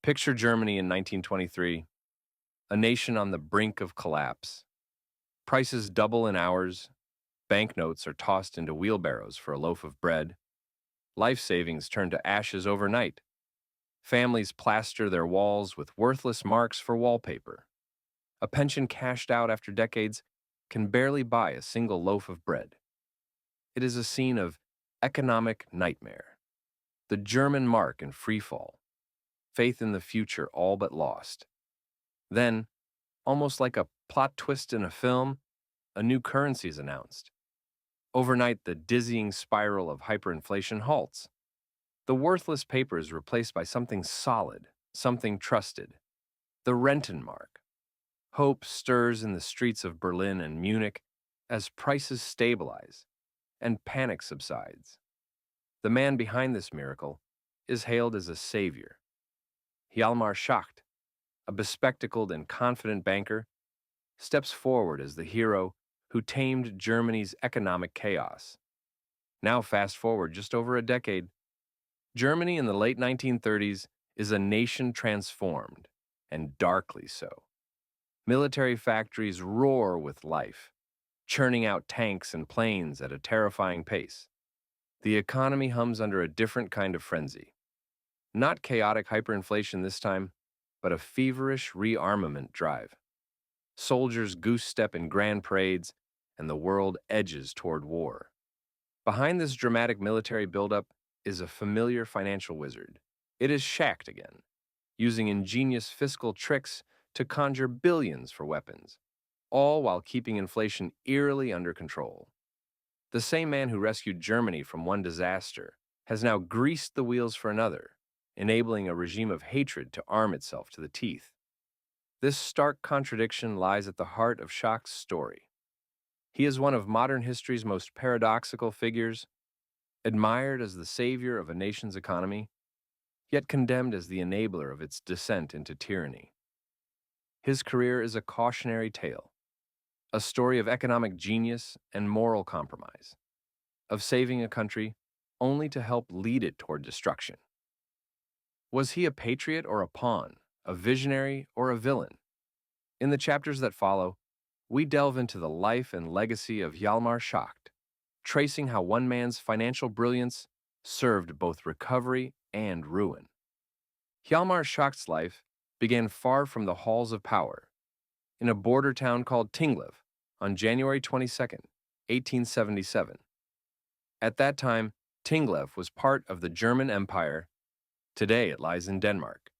Picture Germany in 1923, a nation on the brink of collapse. Prices double in hours, banknotes are tossed into wheelbarrows for a loaf of bread, life savings turn to ashes overnight, families plaster their walls with worthless marks for wallpaper. A pension cashed out after decades can barely buy a single loaf of bread. It is a scene of economic nightmare. The German mark in freefall, faith in the future all but lost. Then, almost like a plot twist in a film, a new currency is announced. Overnight, the dizzying spiral of hyperinflation halts. The worthless paper is replaced by something solid, something trusted. The Rentenmark. Hope stirs in the streets of Berlin and Munich as prices stabilize and panic subsides. The man behind this miracle is hailed as a savior. Hjalmar Schacht, a bespectacled and confident banker, steps forward as the hero who tamed Germany's economic chaos. Now fast forward just over a decade, Germany in the late 1930s is a nation transformed, and darkly so. Military factories roar with life, churning out tanks and planes at a terrifying pace. The economy hums under a different kind of frenzy. Not chaotic hyperinflation this time, but a feverish rearmament drive. Soldiers goose-step in grand parades, and the world edges toward war. Behind this dramatic military buildup is a familiar financial wizard. It is Schacht again, using ingenious fiscal tricks to conjure billions for weapons, all while keeping inflation eerily under control. The same man who rescued Germany from one disaster has now greased the wheels for another, enabling a regime of hatred to arm itself to the teeth. This stark contradiction lies at the heart of Schacht's story. He is one of modern history's most paradoxical figures, admired as the savior of a nation's economy, yet condemned as the enabler of its descent into tyranny. His career is a cautionary tale, a story of economic genius and moral compromise, of saving a country only to help lead it toward destruction. Was he a patriot or a pawn, a visionary or a villain? In the chapters that follow, we delve into the life and legacy of Hjalmar Schacht, tracing how one man's financial brilliance served both recovery and ruin. Hjalmar Schacht's life began far from the halls of power, in a border town called Tinglev on January 22, 1877. At that time, Tinglev was part of the German Empire. Today it lies in Denmark,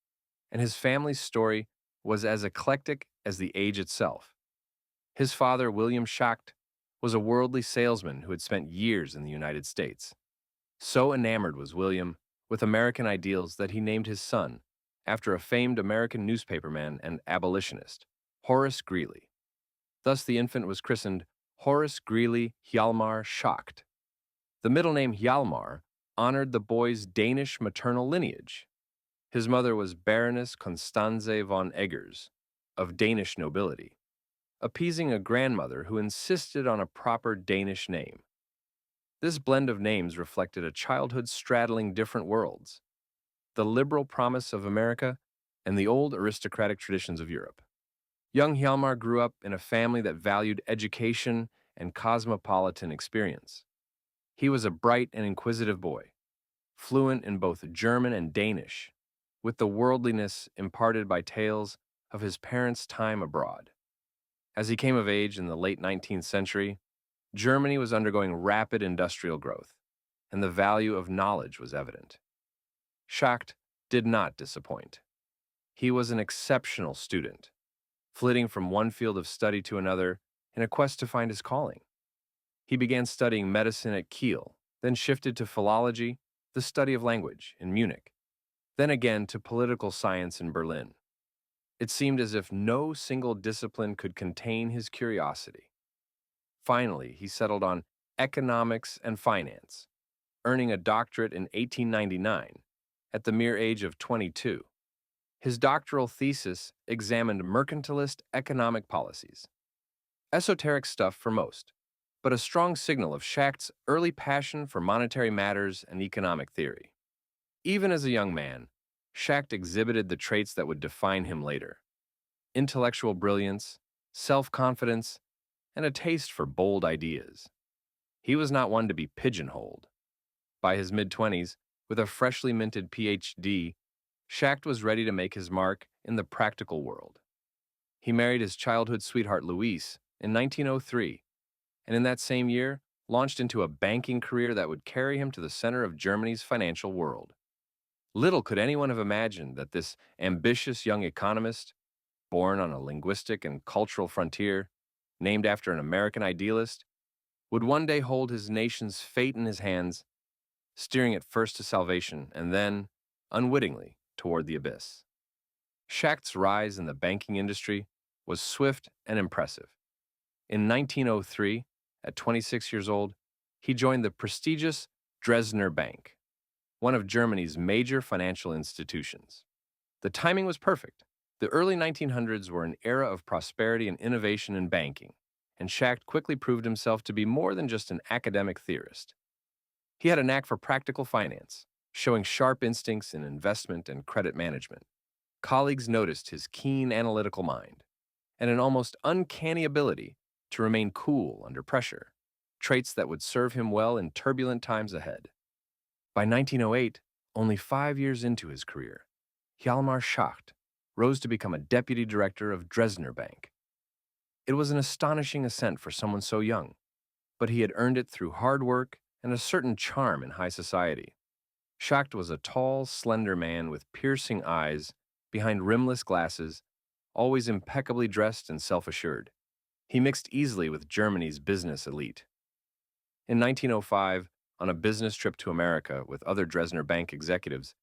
and his family's story was as eclectic as the age itself. His father, William Schacht, was a worldly salesman who had spent years in the United States. So enamored was William with American ideals that he named his son after a famed American newspaperman and abolitionist, Horace Greeley. Thus the infant was christened Horace Greeley Hjalmar Schacht. The middle name Hjalmar honored the boy's Danish maternal lineage. His mother was Baroness Constanze von Eggers, of Danish nobility, appeasing a grandmother who insisted on a proper Danish name. This blend of names reflected a childhood straddling different worlds, the liberal promise of America and the old aristocratic traditions of Europe. Young Hjalmar grew up in a family that valued education and cosmopolitan experience. He was a bright and inquisitive boy, fluent in both German and Danish, with the worldliness imparted by tales of his parents' time abroad. As he came of age in the late 19th century, Germany was undergoing rapid industrial growth, and the value of knowledge was evident. Schacht did not disappoint. He was an exceptional student, flitting from one field of study to another in a quest to find his calling. He began studying medicine at Kiel, then shifted to philology, the study of language, in Munich, then again to political science in Berlin. It seemed as if no single discipline could contain his curiosity. Finally, he settled on economics and finance, earning a doctorate in 1899 at the mere age of 22. His doctoral thesis examined mercantilist economic policies. Esoteric stuff for most, but a strong signal of Schacht's early passion for monetary matters and economic theory. Even as a young man, Schacht exhibited the traits that would define him later: intellectual brilliance, self-confidence, and a taste for bold ideas. He was not one to be pigeonholed. By his mid-20s, with a freshly minted PhD, Schacht was ready to make his mark in the practical world. He married his childhood sweetheart Louise in 1903, and in that same year, launched into a banking career that would carry him to the center of Germany's financial world. Little could anyone have imagined that this ambitious young economist, born on a linguistic and cultural frontier, named after an American idealist, would one day hold his nation's fate in his hands, steering it first to salvation and then, unwittingly, toward the abyss. Schacht's rise in the banking industry was swift and impressive. In 1903, at 26 years old, he joined the prestigious Dresdner Bank, one of Germany's major financial institutions. The timing was perfect. The early 1900s were an era of prosperity and innovation in banking, and Schacht quickly proved himself to be more than just an academic theorist. He had a knack for practical finance, showing sharp instincts in investment and credit management. Colleagues noticed his keen analytical mind and an almost uncanny ability to remain cool under pressure, traits that would serve him well in turbulent times ahead. By 1908, only 5 years into his career, Hjalmar Schacht rose to become a deputy director of Dresdner Bank. It was an astonishing ascent for someone so young, but he had earned it through hard work and a certain charm in high society. Schacht was a tall, slender man with piercing eyes behind rimless glasses, always impeccably dressed and self-assured. He mixed easily with Germany's business elite. In 1905, on a business trip to America with other Dresdner Bank executives,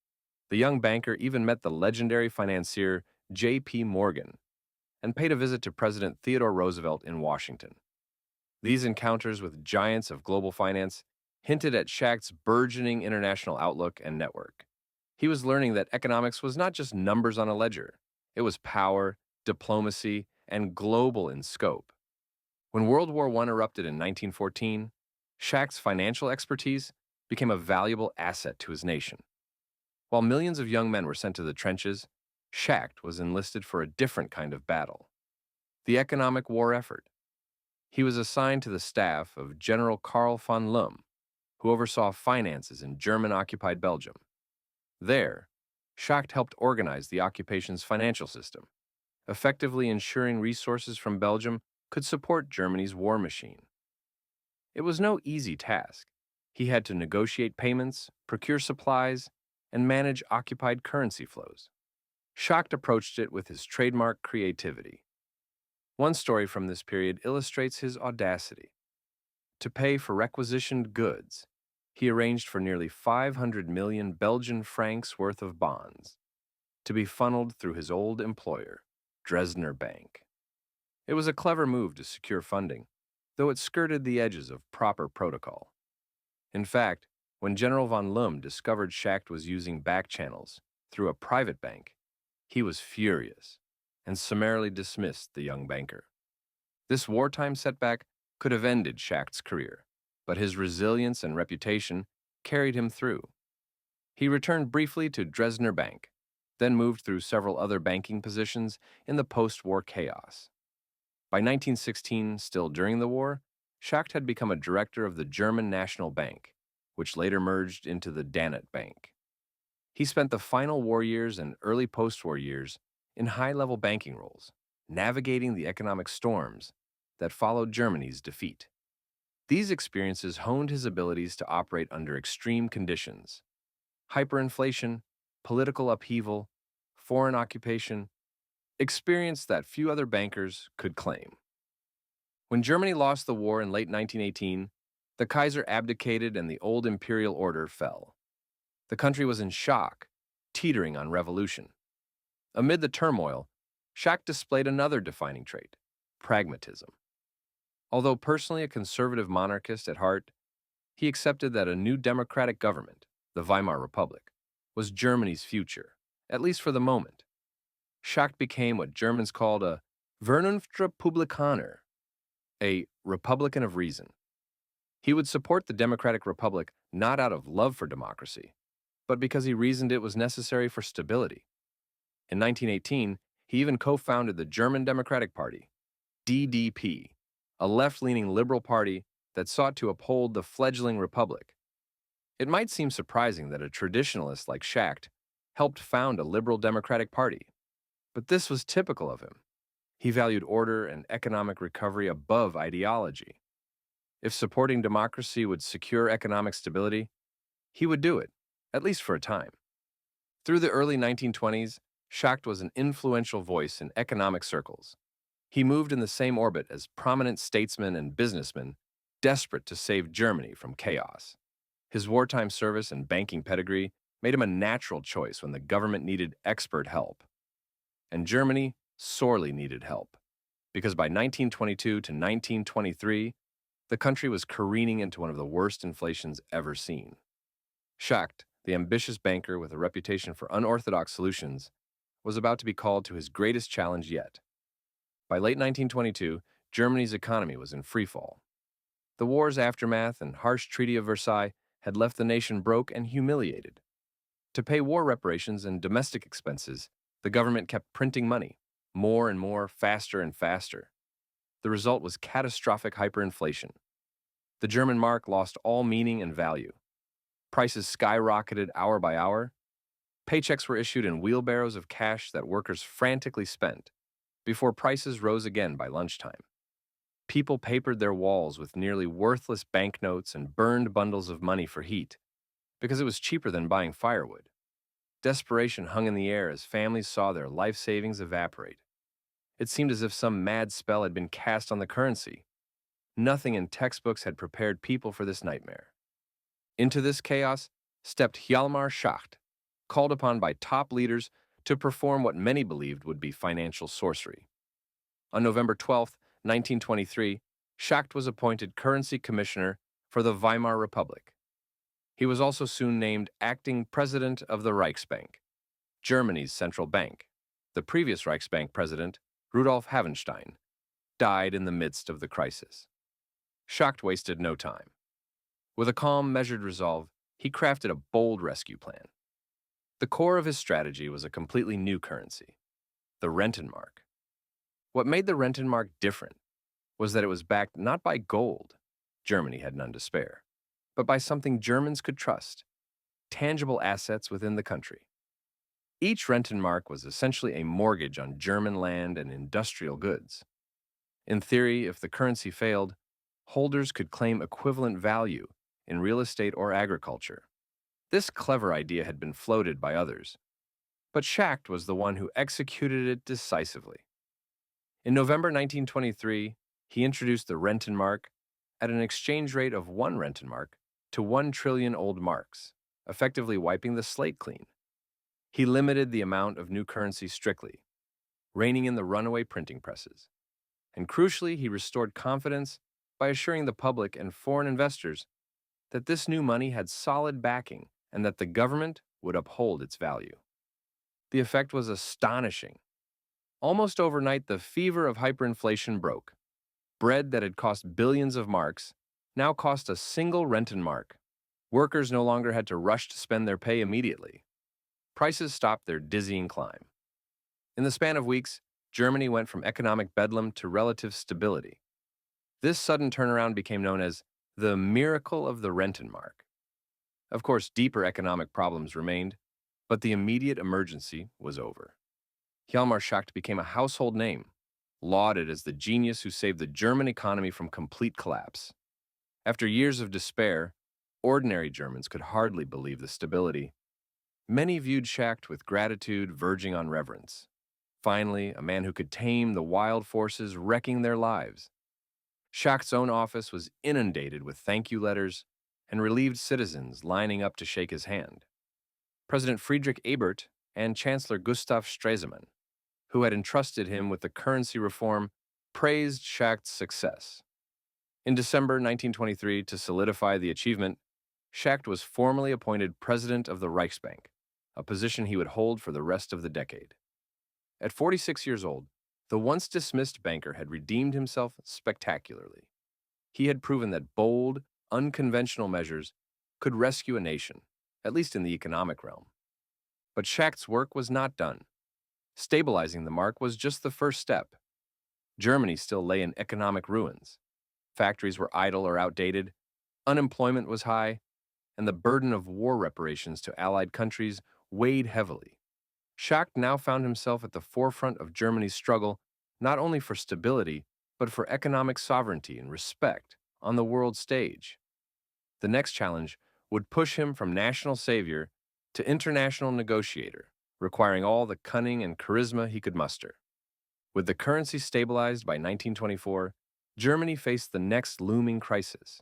the young banker even met the legendary financier J.P. Morgan and paid a visit to President Theodore Roosevelt in Washington. These encounters with giants of global finance hinted at Schacht's burgeoning international outlook and network. He was learning that economics was not just numbers on a ledger. It was power, diplomacy, and global in scope. When World War I erupted in 1914, Schacht's financial expertise became a valuable asset to his nation. While millions of young men were sent to the trenches, Schacht was enlisted for a different kind of battle: the economic war effort. He was assigned to the staff of General Karl von Lohm, who oversaw finances in German-occupied Belgium. There, Schacht helped organize the occupation's financial system, effectively ensuring resources from Belgium could support Germany's war machine. It was no easy task. He had to negotiate payments, procure supplies, and manage occupied currency flows. Schacht approached it with his trademark creativity. One story from this period illustrates his audacity. To pay for requisitioned goods, he arranged for nearly 500 million Belgian francs worth of bonds to be funneled through his old employer, Dresdner Bank. It was a clever move to secure funding, though it skirted the edges of proper protocol. In fact, when General von Lohm discovered Schacht was using back channels through a private bank, he was furious and summarily dismissed the young banker. This wartime setback could have ended Schacht's career, but his resilience and reputation carried him through. He returned briefly to Dresdner Bank, then moved through several other banking positions in the post-war chaos. By 1916, still during the war, Schacht had become a director of the German National Bank, which later merged into the Danette Bank. He spent the final war years and early post-war years in high-level banking roles, navigating the economic storms that followed Germany's defeat. These experiences honed his abilities to operate under extreme conditions: hyperinflation, political upheaval, foreign occupation, experience that few other bankers could claim. When Germany lost the war in late 1918, the Kaiser abdicated and the old imperial order fell. The country was in shock, teetering on revolution. Amid the turmoil, Schacht displayed another defining trait: pragmatism. Although personally a conservative monarchist at heart, he accepted that a new democratic government, the Weimar Republic, was Germany's future, at least for the moment. Schacht became what Germans called a Vernunftrepublikaner, a Republican of reason. He would support the Democratic Republic not out of love for democracy, but because he reasoned it was necessary for stability. In 1918, he even co-founded the German Democratic Party, DDP, a left-leaning liberal party that sought to uphold the fledgling republic. It might seem surprising that a traditionalist like Schacht helped found a liberal democratic party, but this was typical of him. He valued order and economic recovery above ideology. If supporting democracy would secure economic stability, he would do it, at least for a time. Through the early 1920s, Schacht was an influential voice in economic circles. He moved in the same orbit as prominent statesmen and businessmen desperate to save Germany from chaos. His wartime service and banking pedigree made him a natural choice when the government needed expert help. And Germany sorely needed help, because by 1922 to 1923, the country was careening into one of the worst inflations ever seen. Schacht, the ambitious banker with a reputation for unorthodox solutions, was about to be called to his greatest challenge yet. By late 1922, Germany's economy was in freefall. The war's aftermath and harsh Treaty of Versailles had left the nation broke and humiliated. To pay war reparations and domestic expenses, the government kept printing money, more and more, faster and faster. The result was catastrophic hyperinflation. The German mark lost all meaning and value. Prices skyrocketed hour by hour. Paychecks were issued in wheelbarrows of cash that workers frantically spent, before prices rose again by lunchtime. People papered their walls with nearly worthless banknotes and burned bundles of money for heat, because it was cheaper than buying firewood. Desperation hung in the air as families saw their life savings evaporate. It seemed as if some mad spell had been cast on the currency. Nothing in textbooks had prepared people for this nightmare. Into this chaos stepped Hjalmar Schacht, called upon by top leaders to perform what many believed would be financial sorcery. On November 12, 1923, Schacht was appointed currency commissioner for the Weimar Republic. He was also soon named acting president of the Reichsbank, Germany's central bank. The previous Reichsbank president, Rudolf Havenstein, died in the midst of the crisis. Schacht wasted no time. With a calm, measured resolve, he crafted a bold rescue plan. The core of his strategy was a completely new currency, the Rentenmark. What made the Rentenmark different was that it was backed not by gold, Germany had none to spare, but by something Germans could trust, tangible assets within the country. Each Rentenmark was essentially a mortgage on German land and industrial goods. In theory, if the currency failed, holders could claim equivalent value in real estate or agriculture. This clever idea had been floated by others, but Schacht was the one who executed it decisively. In November 1923, he introduced the Rentenmark at an exchange rate of 1 Rentenmark to 1 trillion old marks, effectively wiping the slate clean. He limited the amount of new currency strictly, reining in the runaway printing presses. And crucially, he restored confidence by assuring the public and foreign investors that this new money had solid backing and that the government would uphold its value. The effect was astonishing. Almost overnight, the fever of hyperinflation broke. Bread that had cost billions of marks now cost a single Rentenmark. Workers no longer had to rush to spend their pay immediately. Prices stopped their dizzying climb. In the span of weeks, Germany went from economic bedlam to relative stability. This sudden turnaround became known as the miracle of the Rentenmark. Of course, deeper economic problems remained, but the immediate emergency was over. Hjalmar Schacht became a household name, lauded as the genius who saved the German economy from complete collapse. After years of despair, ordinary Germans could hardly believe the stability. Many viewed Schacht with gratitude verging on reverence. Finally, a man who could tame the wild forces wrecking their lives. Schacht's own office was inundated with thank you letters and relieved citizens lining up to shake his hand. President Friedrich Ebert and Chancellor Gustav Stresemann, who had entrusted him with the currency reform, praised Schacht's success. In December 1923, to solidify the achievement, Schacht was formally appointed president of the Reichsbank, a position he would hold for the rest of the decade. At 46 years old, the once dismissed banker had redeemed himself spectacularly. He had proven that bold, unconventional measures could rescue a nation, at least in the economic realm. But Schacht's work was not done. Stabilizing the mark was just the first step. Germany still lay in economic ruins. Factories were idle or outdated, unemployment was high, and the burden of war reparations to Allied countries weighed heavily. Schacht now found himself at the forefront of Germany's struggle not only for stability, but for economic sovereignty and respect on the world stage. The next challenge would push him from national savior to international negotiator, requiring all the cunning and charisma he could muster. With the currency stabilized by 1924, Germany faced the next looming crisis: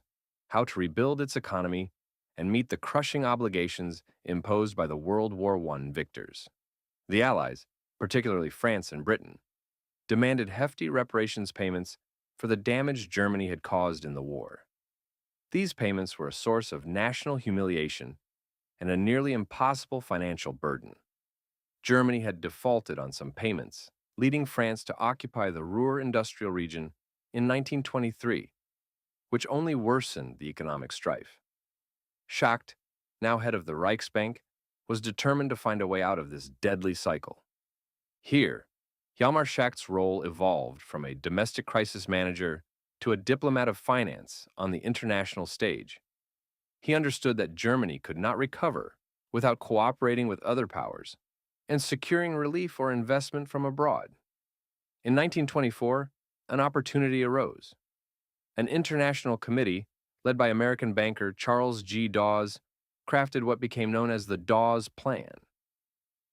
how to rebuild its economy and meet the crushing obligations imposed by the World War I victors. The Allies, particularly France and Britain, demanded hefty reparations payments for the damage Germany had caused in the war. These payments were a source of national humiliation and a nearly impossible financial burden. Germany had defaulted on some payments, leading France to occupy the Ruhr industrial region in 1923, which only worsened the economic strife. Schacht, now head of the Reichsbank, was determined to find a way out of this deadly cycle. Here, Hjalmar Schacht's role evolved from a domestic crisis manager to a diplomat of finance on the international stage. He understood that Germany could not recover without cooperating with other powers and securing relief or investment from abroad. In 1924, an opportunity arose. An international committee, led by American banker Charles G. Dawes, crafted what became known as the Dawes Plan.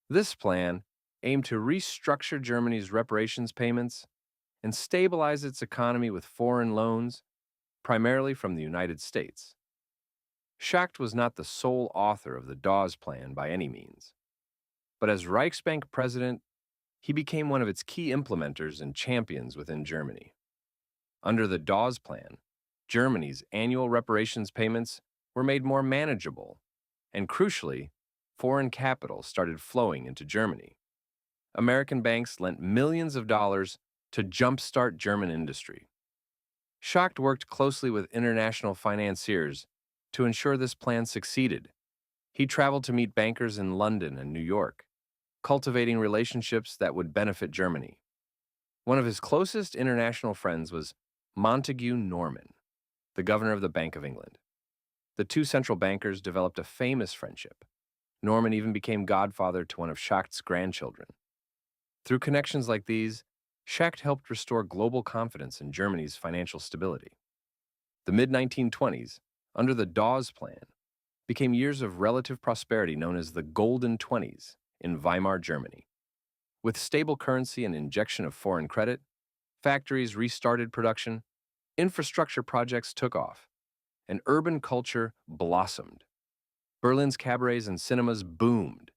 This plan aimed to restructure Germany's reparations payments and stabilize its economy with foreign loans, primarily from the United States. Schacht was not the sole author of the Dawes Plan by any means, but as Reichsbank president, he became one of its key implementers and champions within Germany. Under the Dawes Plan, Germany's annual reparations payments were made more manageable, and crucially, foreign capital started flowing into Germany. American banks lent millions of dollars to jumpstart German industry. Schacht worked closely with international financiers to ensure this plan succeeded. He traveled to meet bankers in London and New York, cultivating relationships that would benefit Germany. One of his closest international friends was Montague Norman, the governor of the Bank of England. The two central bankers developed a famous friendship. Norman even became godfather to one of Schacht's grandchildren. Through connections like these, Schacht helped restore global confidence in Germany's financial stability. The mid-1920s, under the Dawes Plan, became years of relative prosperity known as the Golden Twenties in Weimar Germany. With stable currency and injection of foreign credit, factories restarted production, infrastructure projects took off, and urban culture blossomed. Berlin's cabarets and cinemas boomed,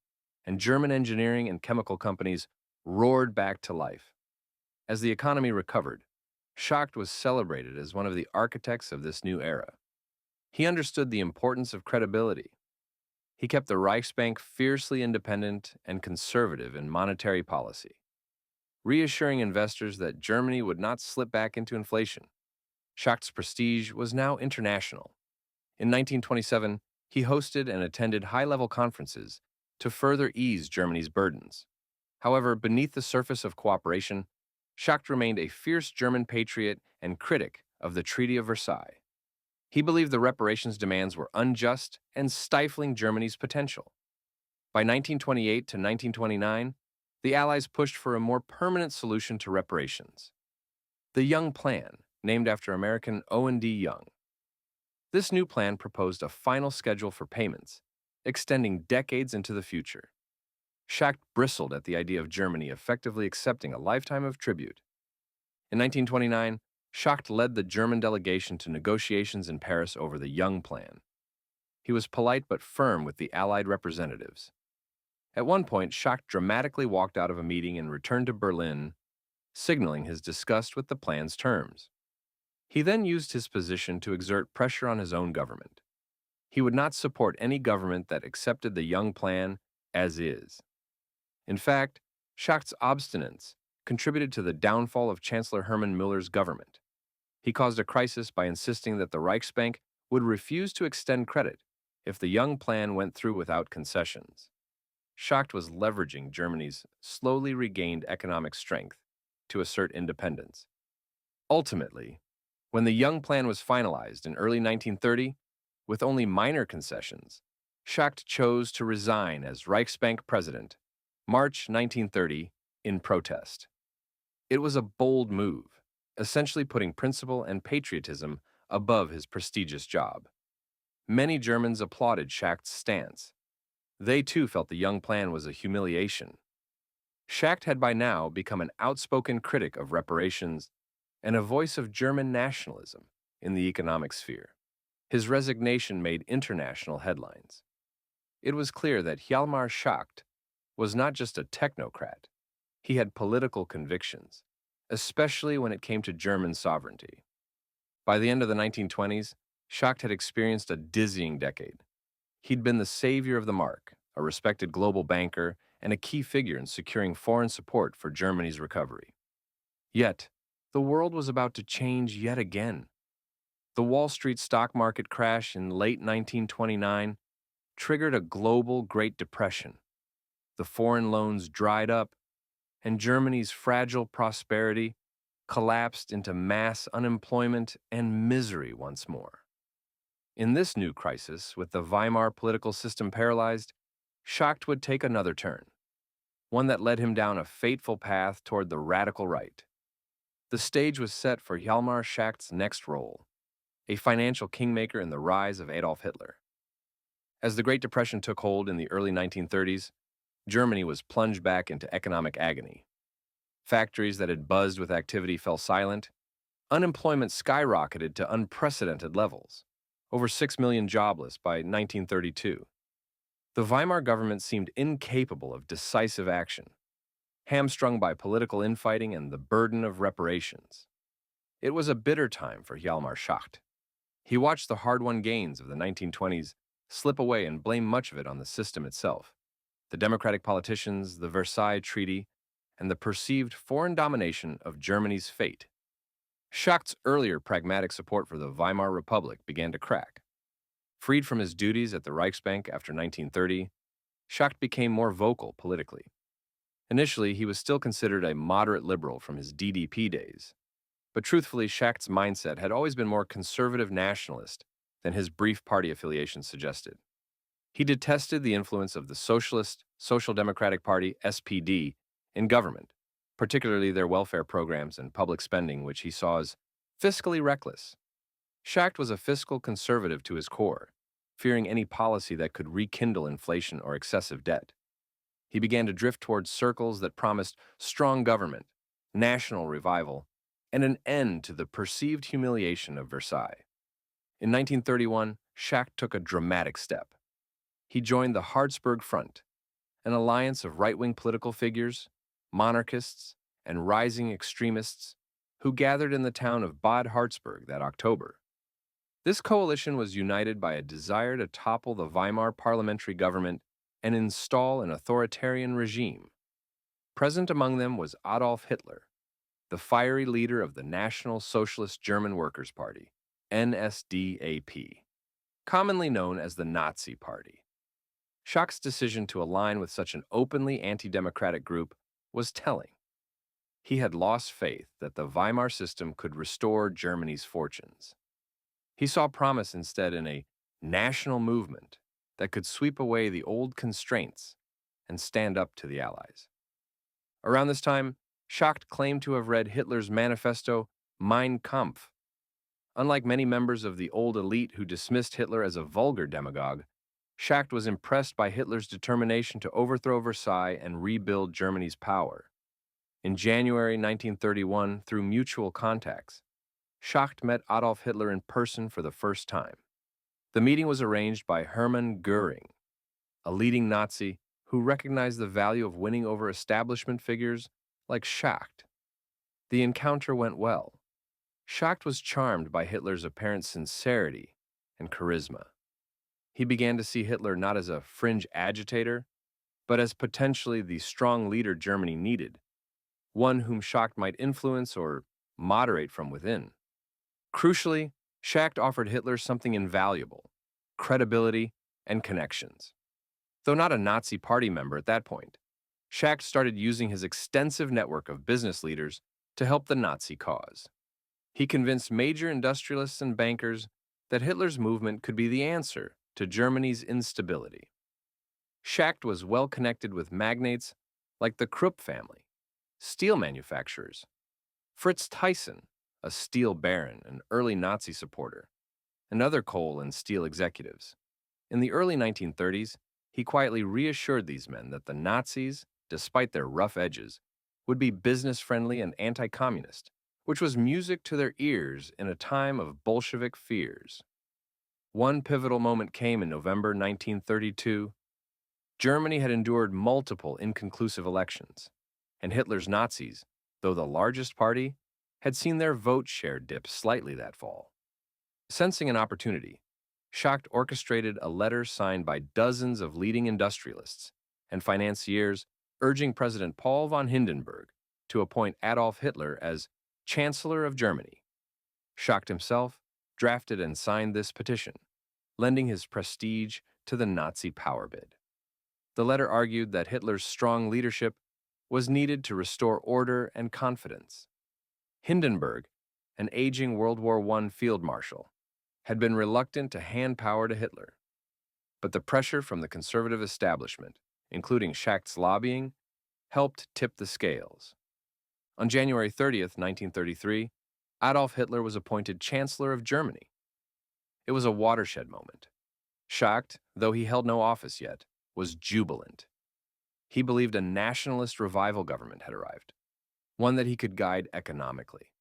and German engineering and chemical companies roared back to life. As the economy recovered, Schacht was celebrated as one of the architects of this new era. He understood the importance of credibility. He kept the Reichsbank fiercely independent and conservative in monetary policy, reassuring investors that Germany would not slip back into inflation. Schacht's prestige was now international. In 1927, he hosted and attended high-level conferences to further ease Germany's burdens. However, beneath the surface of cooperation, Schacht remained a fierce German patriot and critic of the Treaty of Versailles. He believed the reparations demands were unjust and stifling Germany's potential. By 1928 to 1929, the Allies pushed for a more permanent solution to reparations: the Young Plan, named after American Owen D. Young. This new plan proposed a final schedule for payments, extending decades into the future. Schacht bristled at the idea of Germany effectively accepting a lifetime of tribute. In 1929, Schacht led the German delegation to negotiations in Paris over the Young Plan. He was polite but firm with the Allied representatives. At one point, Schacht dramatically walked out of a meeting and returned to Berlin, signaling his disgust with the plan's terms. He then used his position to exert pressure on his own government. He would not support any government that accepted the Young Plan as is. In fact, Schacht's obstinance contributed to the downfall of Chancellor Hermann Müller's government. He caused a crisis by insisting that the Reichsbank would refuse to extend credit, if the Young Plan went through without concessions. Schacht was leveraging Germany's slowly regained economic strength to assert independence. Ultimately, when the Young Plan was finalized in early 1930, with only minor concessions, Schacht chose to resign as Reichsbank president, March 1930, in protest. It was a bold move, essentially putting principle and patriotism above his prestigious job. Many Germans applauded Schacht's stance. They too felt the Young Plan was a humiliation. Schacht had by now become an outspoken critic of reparations and a voice of German nationalism in the economic sphere. His resignation made international headlines. It was clear that Hjalmar Schacht was not just a technocrat, he had political convictions, especially when it came to German sovereignty. By the end of the 1920s, Schacht had experienced a dizzying decade. He'd been the savior of the mark, a respected global banker, and a key figure in securing foreign support for Germany's recovery. Yet, the world was about to change yet again. The Wall Street stock market crash in late 1929 triggered a global Great Depression. The foreign loans dried up, and Germany's fragile prosperity collapsed into mass unemployment and misery once more. In this new crisis, with the Weimar political system paralyzed, Schacht would take another turn, one that led him down a fateful path toward the radical right. The stage was set for Hjalmar Schacht's next role, a financial kingmaker in the rise of Adolf Hitler. As the Great Depression took hold in the early 1930s, Germany was plunged back into economic agony. Factories that had buzzed with activity fell silent. Unemployment skyrocketed to unprecedented levels, over 6 million jobless by 1932. The Weimar government seemed incapable of decisive action, hamstrung by political infighting and the burden of reparations. It was a bitter time for Hjalmar Schacht. He watched the hard-won gains of the 1920s slip away and blamed much of it on the system itself. The democratic politicians, the Versailles Treaty, and the perceived foreign domination of Germany's fate. Schacht's earlier pragmatic support for the Weimar Republic began to crack. Freed from his duties at the Reichsbank after 1930, Schacht became more vocal politically. Initially, he was still considered a moderate liberal from his DDP days. But truthfully, Schacht's mindset had always been more conservative nationalist than his brief party affiliation suggested. He detested the influence of the Socialist Social Democratic Party, SPD, in government, particularly their welfare programs and public spending, which he saw as fiscally reckless. Schacht was a fiscal conservative to his core, fearing any policy that could rekindle inflation or excessive debt. He began to drift towards circles that promised strong government, national revival, and an end to the perceived humiliation of Versailles. In 1931, Schacht took a dramatic step. He joined the Harzburg Front, an alliance of right-wing political figures, monarchists, and rising extremists who gathered in the town of Bad Harzburg that October. This coalition was united by a desire to topple the Weimar parliamentary government and install an authoritarian regime. Present among them was Adolf Hitler, the fiery leader of the National Socialist German Workers' Party, NSDAP, commonly known as the Nazi Party. Schacht's decision to align with such an openly anti-democratic group was telling. He had lost faith that the Weimar system could restore Germany's fortunes. He saw promise instead in a national movement that could sweep away the old constraints and stand up to the Allies. Around this time, Schacht claimed to have read Hitler's manifesto Mein Kampf. Unlike many members of the old elite who dismissed Hitler as a vulgar demagogue, Schacht was impressed by Hitler's determination to overthrow Versailles and rebuild Germany's power. In January 1931, through mutual contacts, Schacht met Adolf Hitler in person for the first time. The meeting was arranged by Hermann Göring, a leading Nazi who recognized the value of winning over establishment figures like Schacht. The encounter went well. Schacht was charmed by Hitler's apparent sincerity and charisma. He began to see Hitler not as a fringe agitator, but as potentially the strong leader Germany needed, one whom Schacht might influence or moderate from within. Crucially, Schacht offered Hitler something invaluable: credibility and connections. Though not a Nazi party member at that point, Schacht started using his extensive network of business leaders to help the Nazi cause. He convinced major industrialists and bankers that Hitler's movement could be the answer to Germany's instability. Schacht was well connected with magnates like the Krupp family, steel manufacturers, Fritz Thyssen, a steel baron and early Nazi supporter, and other coal and steel executives. In the early 1930s, he quietly reassured these men that the Nazis, despite their rough edges, would be business-friendly and anti-communist, which was music to their ears in a time of Bolshevik fears. One pivotal moment came in November 1932. Germany had endured multiple inconclusive elections, and Hitler's Nazis, though the largest party, had seen their vote share dip slightly that fall. Sensing an opportunity, Schacht orchestrated a letter signed by dozens of leading industrialists and financiers urging President Paul von Hindenburg to appoint Adolf Hitler as Chancellor of Germany. Schacht himself drafted and signed this petition, lending his prestige to the Nazi power bid. The letter argued that Hitler's strong leadership was needed to restore order and confidence. Hindenburg, an aging World War I field marshal, had been reluctant to hand power to Hitler. But the pressure from the conservative establishment, including Schacht's lobbying, helped tip the scales. On January 30th, 1933, Adolf Hitler was appointed Chancellor of Germany. It was a watershed moment. Schacht, though he held no office yet, was jubilant. He believed a nationalist revival government had arrived, one that he could guide economically.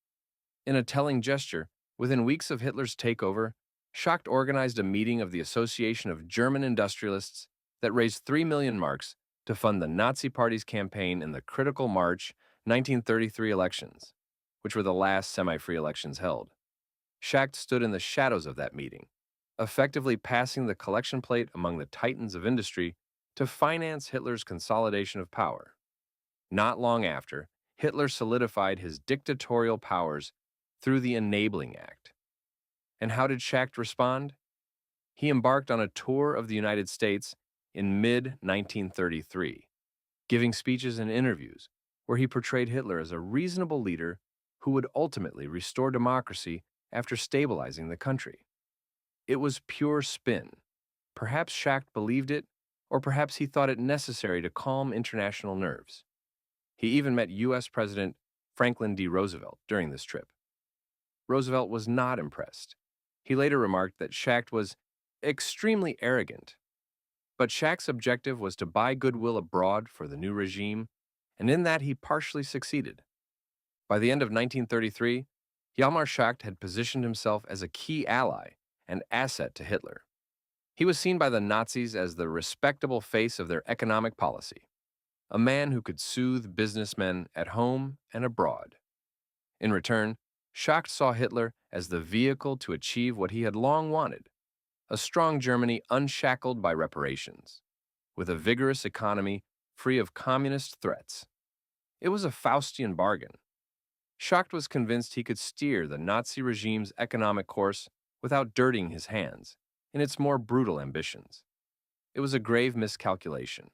In a telling gesture, within weeks of Hitler's takeover, Schacht organized a meeting of the Association of German Industrialists that raised 3 million marks to fund the Nazi Party's campaign in the critical March 1933 elections, which were the last semi-free elections held. Schacht stood in the shadows of that meeting, effectively passing the collection plate among the titans of industry to finance Hitler's consolidation of power. Not long after, Hitler solidified his dictatorial powers through the Enabling Act. And how did Schacht respond? He embarked on a tour of the United States in mid-1933, giving speeches and interviews where he portrayed Hitler as a reasonable leader who would ultimately restore democracy after stabilizing the country. It was pure spin. Perhaps Schacht believed it, or perhaps he thought it necessary to calm international nerves. He even met U.S. President Franklin D. Roosevelt during this trip. Roosevelt was not impressed. He later remarked that Schacht was extremely arrogant. But Schacht's objective was to buy goodwill abroad for the new regime, and in that he partially succeeded. By the end of 1933, Hjalmar Schacht had positioned himself as a key ally and asset to Hitler. He was seen by the Nazis as the respectable face of their economic policy, a man who could soothe businessmen at home and abroad. In return, Schacht saw Hitler as the vehicle to achieve what he had long wanted, a strong Germany unshackled by reparations, with a vigorous economy free of communist threats. It was a Faustian bargain. Schacht was convinced he could steer the Nazi regime's economic course without dirtying his hands in its more brutal ambitions. It was a grave miscalculation,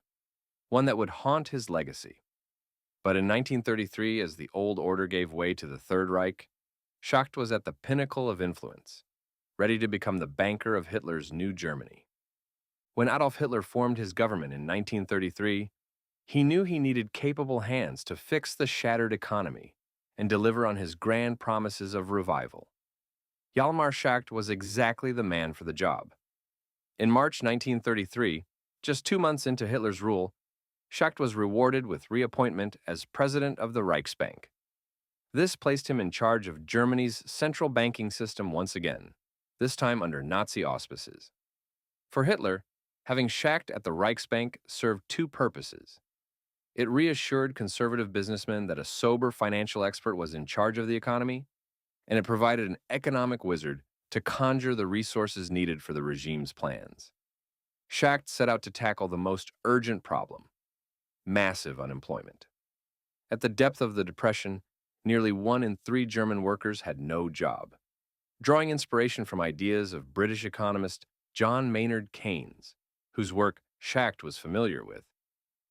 one that would haunt his legacy. But in 1933, as the old order gave way to the Third Reich, Schacht was at the pinnacle of influence, ready to become the banker of Hitler's new Germany. When Adolf Hitler formed his government in 1933, he knew he needed capable hands to fix the shattered economy and deliver on his grand promises of revival. Hjalmar Schacht was exactly the man for the job. In March 1933, just 2 months into Hitler's rule, Schacht was rewarded with reappointment as president of the Reichsbank. This placed him in charge of Germany's central banking system once again, this time under Nazi auspices. For Hitler, having Schacht at the Reichsbank served two purposes. It reassured conservative businessmen that a sober financial expert was in charge of the economy, and it provided an economic wizard to conjure the resources needed for the regime's plans. Schacht set out to tackle the most urgent problem: massive unemployment. At the depth of the Depression, nearly 1 in 3 German workers had no job. Drawing inspiration from ideas of British economist John Maynard Keynes, whose work Schacht was familiar with.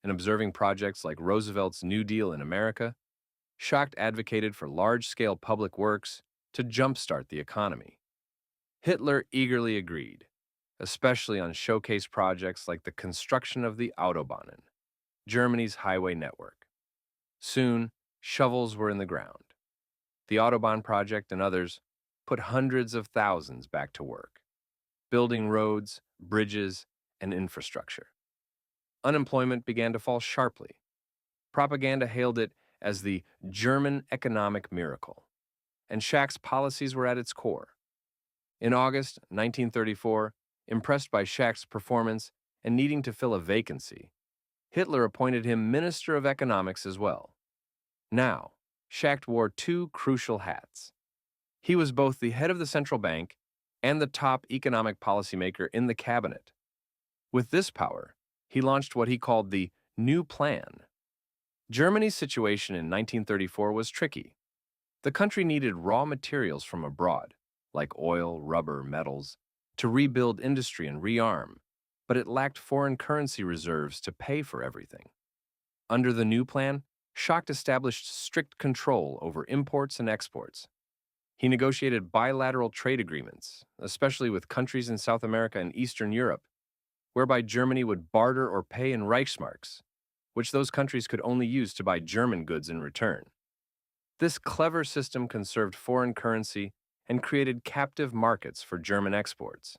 In observing projects like Roosevelt's New Deal in America, Schacht advocated for large-scale public works to jumpstart the economy. Hitler eagerly agreed, especially on showcase projects like the construction of the Autobahnen, Germany's highway network. Soon, shovels were in the ground. The Autobahn project and others put hundreds of thousands back to work, building roads, bridges, and infrastructure. Unemployment began to fall sharply. Propaganda hailed it as the German economic miracle, and Schacht's policies were at its core. In August 1934, impressed by Schacht's performance and needing to fill a vacancy, Hitler appointed him Minister of Economics as well. Now, Schacht wore two crucial hats. He was both the head of the central bank and the top economic policymaker in the cabinet. With this power, he launched what he called the New Plan. Germany's situation in 1934 was tricky. The country needed raw materials from abroad, like oil, rubber, metals, to rebuild industry and rearm, but it lacked foreign currency reserves to pay for everything. Under the new plan, Schacht established strict control over imports and exports. He negotiated bilateral trade agreements, especially with countries in South America and Eastern Europe, whereby Germany would barter or pay in Reichsmarks, which those countries could only use to buy German goods in return. This clever system conserved foreign currency and created captive markets for German exports.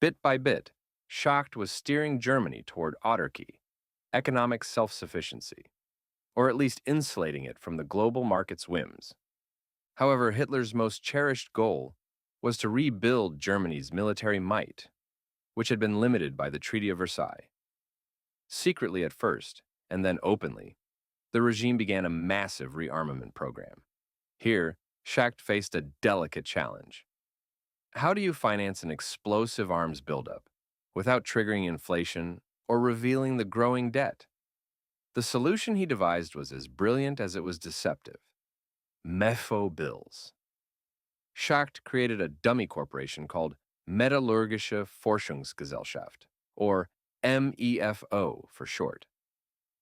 Bit by bit, Schacht was steering Germany toward autarky, economic self-sufficiency, or at least insulating it from the global market's whims. However, Hitler's most cherished goal was to rebuild Germany's military might, which had been limited by the Treaty of Versailles. Secretly at first, and then openly, the regime began a massive rearmament program. Here, Schacht faced a delicate challenge. How do you finance an explosive arms buildup without triggering inflation or revealing the growing debt? The solution he devised was as brilliant as it was deceptive: Mefo bills. Schacht created a dummy corporation called Metallurgische Forschungsgesellschaft, or MEFO for short.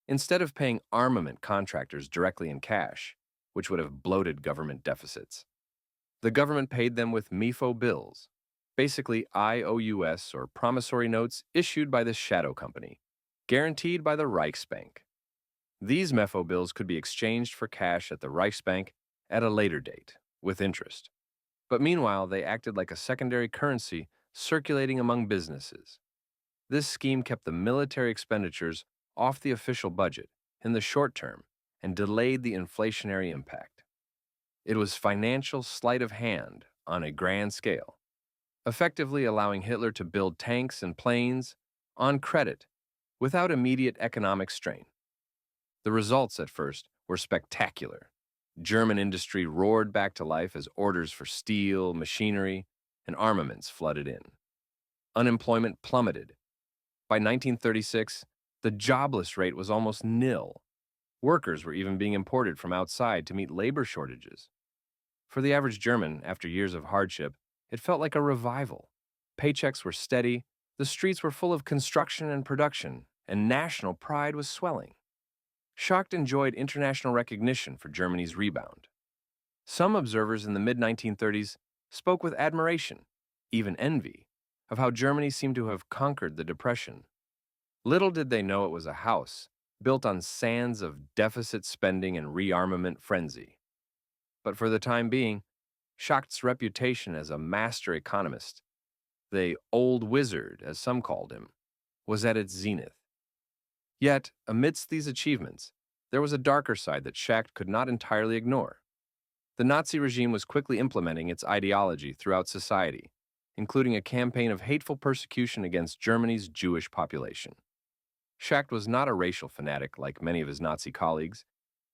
Instead of paying armament contractors directly in cash, which would have bloated government deficits, the government paid them with Mefo bills, basically IOUs or promissory notes issued by the shadow company, guaranteed by the Reichsbank. These Mefo bills could be exchanged for cash at the Reichsbank at a later date, with interest. But meanwhile, they acted like a secondary currency circulating among businesses. This scheme kept the military expenditures off the official budget in the short term and delayed the inflationary impact. It was financial sleight of hand on a grand scale, effectively allowing Hitler to build tanks and planes on credit without immediate economic strain. The results at first were spectacular. German industry roared back to life as orders for steel, machinery, and armaments flooded in. Unemployment plummeted. By 1936, the jobless rate was almost nil. Workers were even being imported from outside to meet labor shortages. For the average German, after years of hardship, it felt like a revival. Paychecks were steady, the streets were full of construction and production, and national pride was swelling. Schacht enjoyed international recognition for Germany's rebound. Some observers in the mid-1930s spoke with admiration, even envy, of how Germany seemed to have conquered the Depression. Little did they know it was a house built on sands of deficit spending and rearmament frenzy. But for the time being, Schacht's reputation as a master economist, the old wizard, as some called him, was at its zenith. Yet, amidst these achievements, there was a darker side that Schacht could not entirely ignore. The Nazi regime was quickly implementing its ideology throughout society, including a campaign of hateful persecution against Germany's Jewish population. Schacht was not a racial fanatic like many of his Nazi colleagues,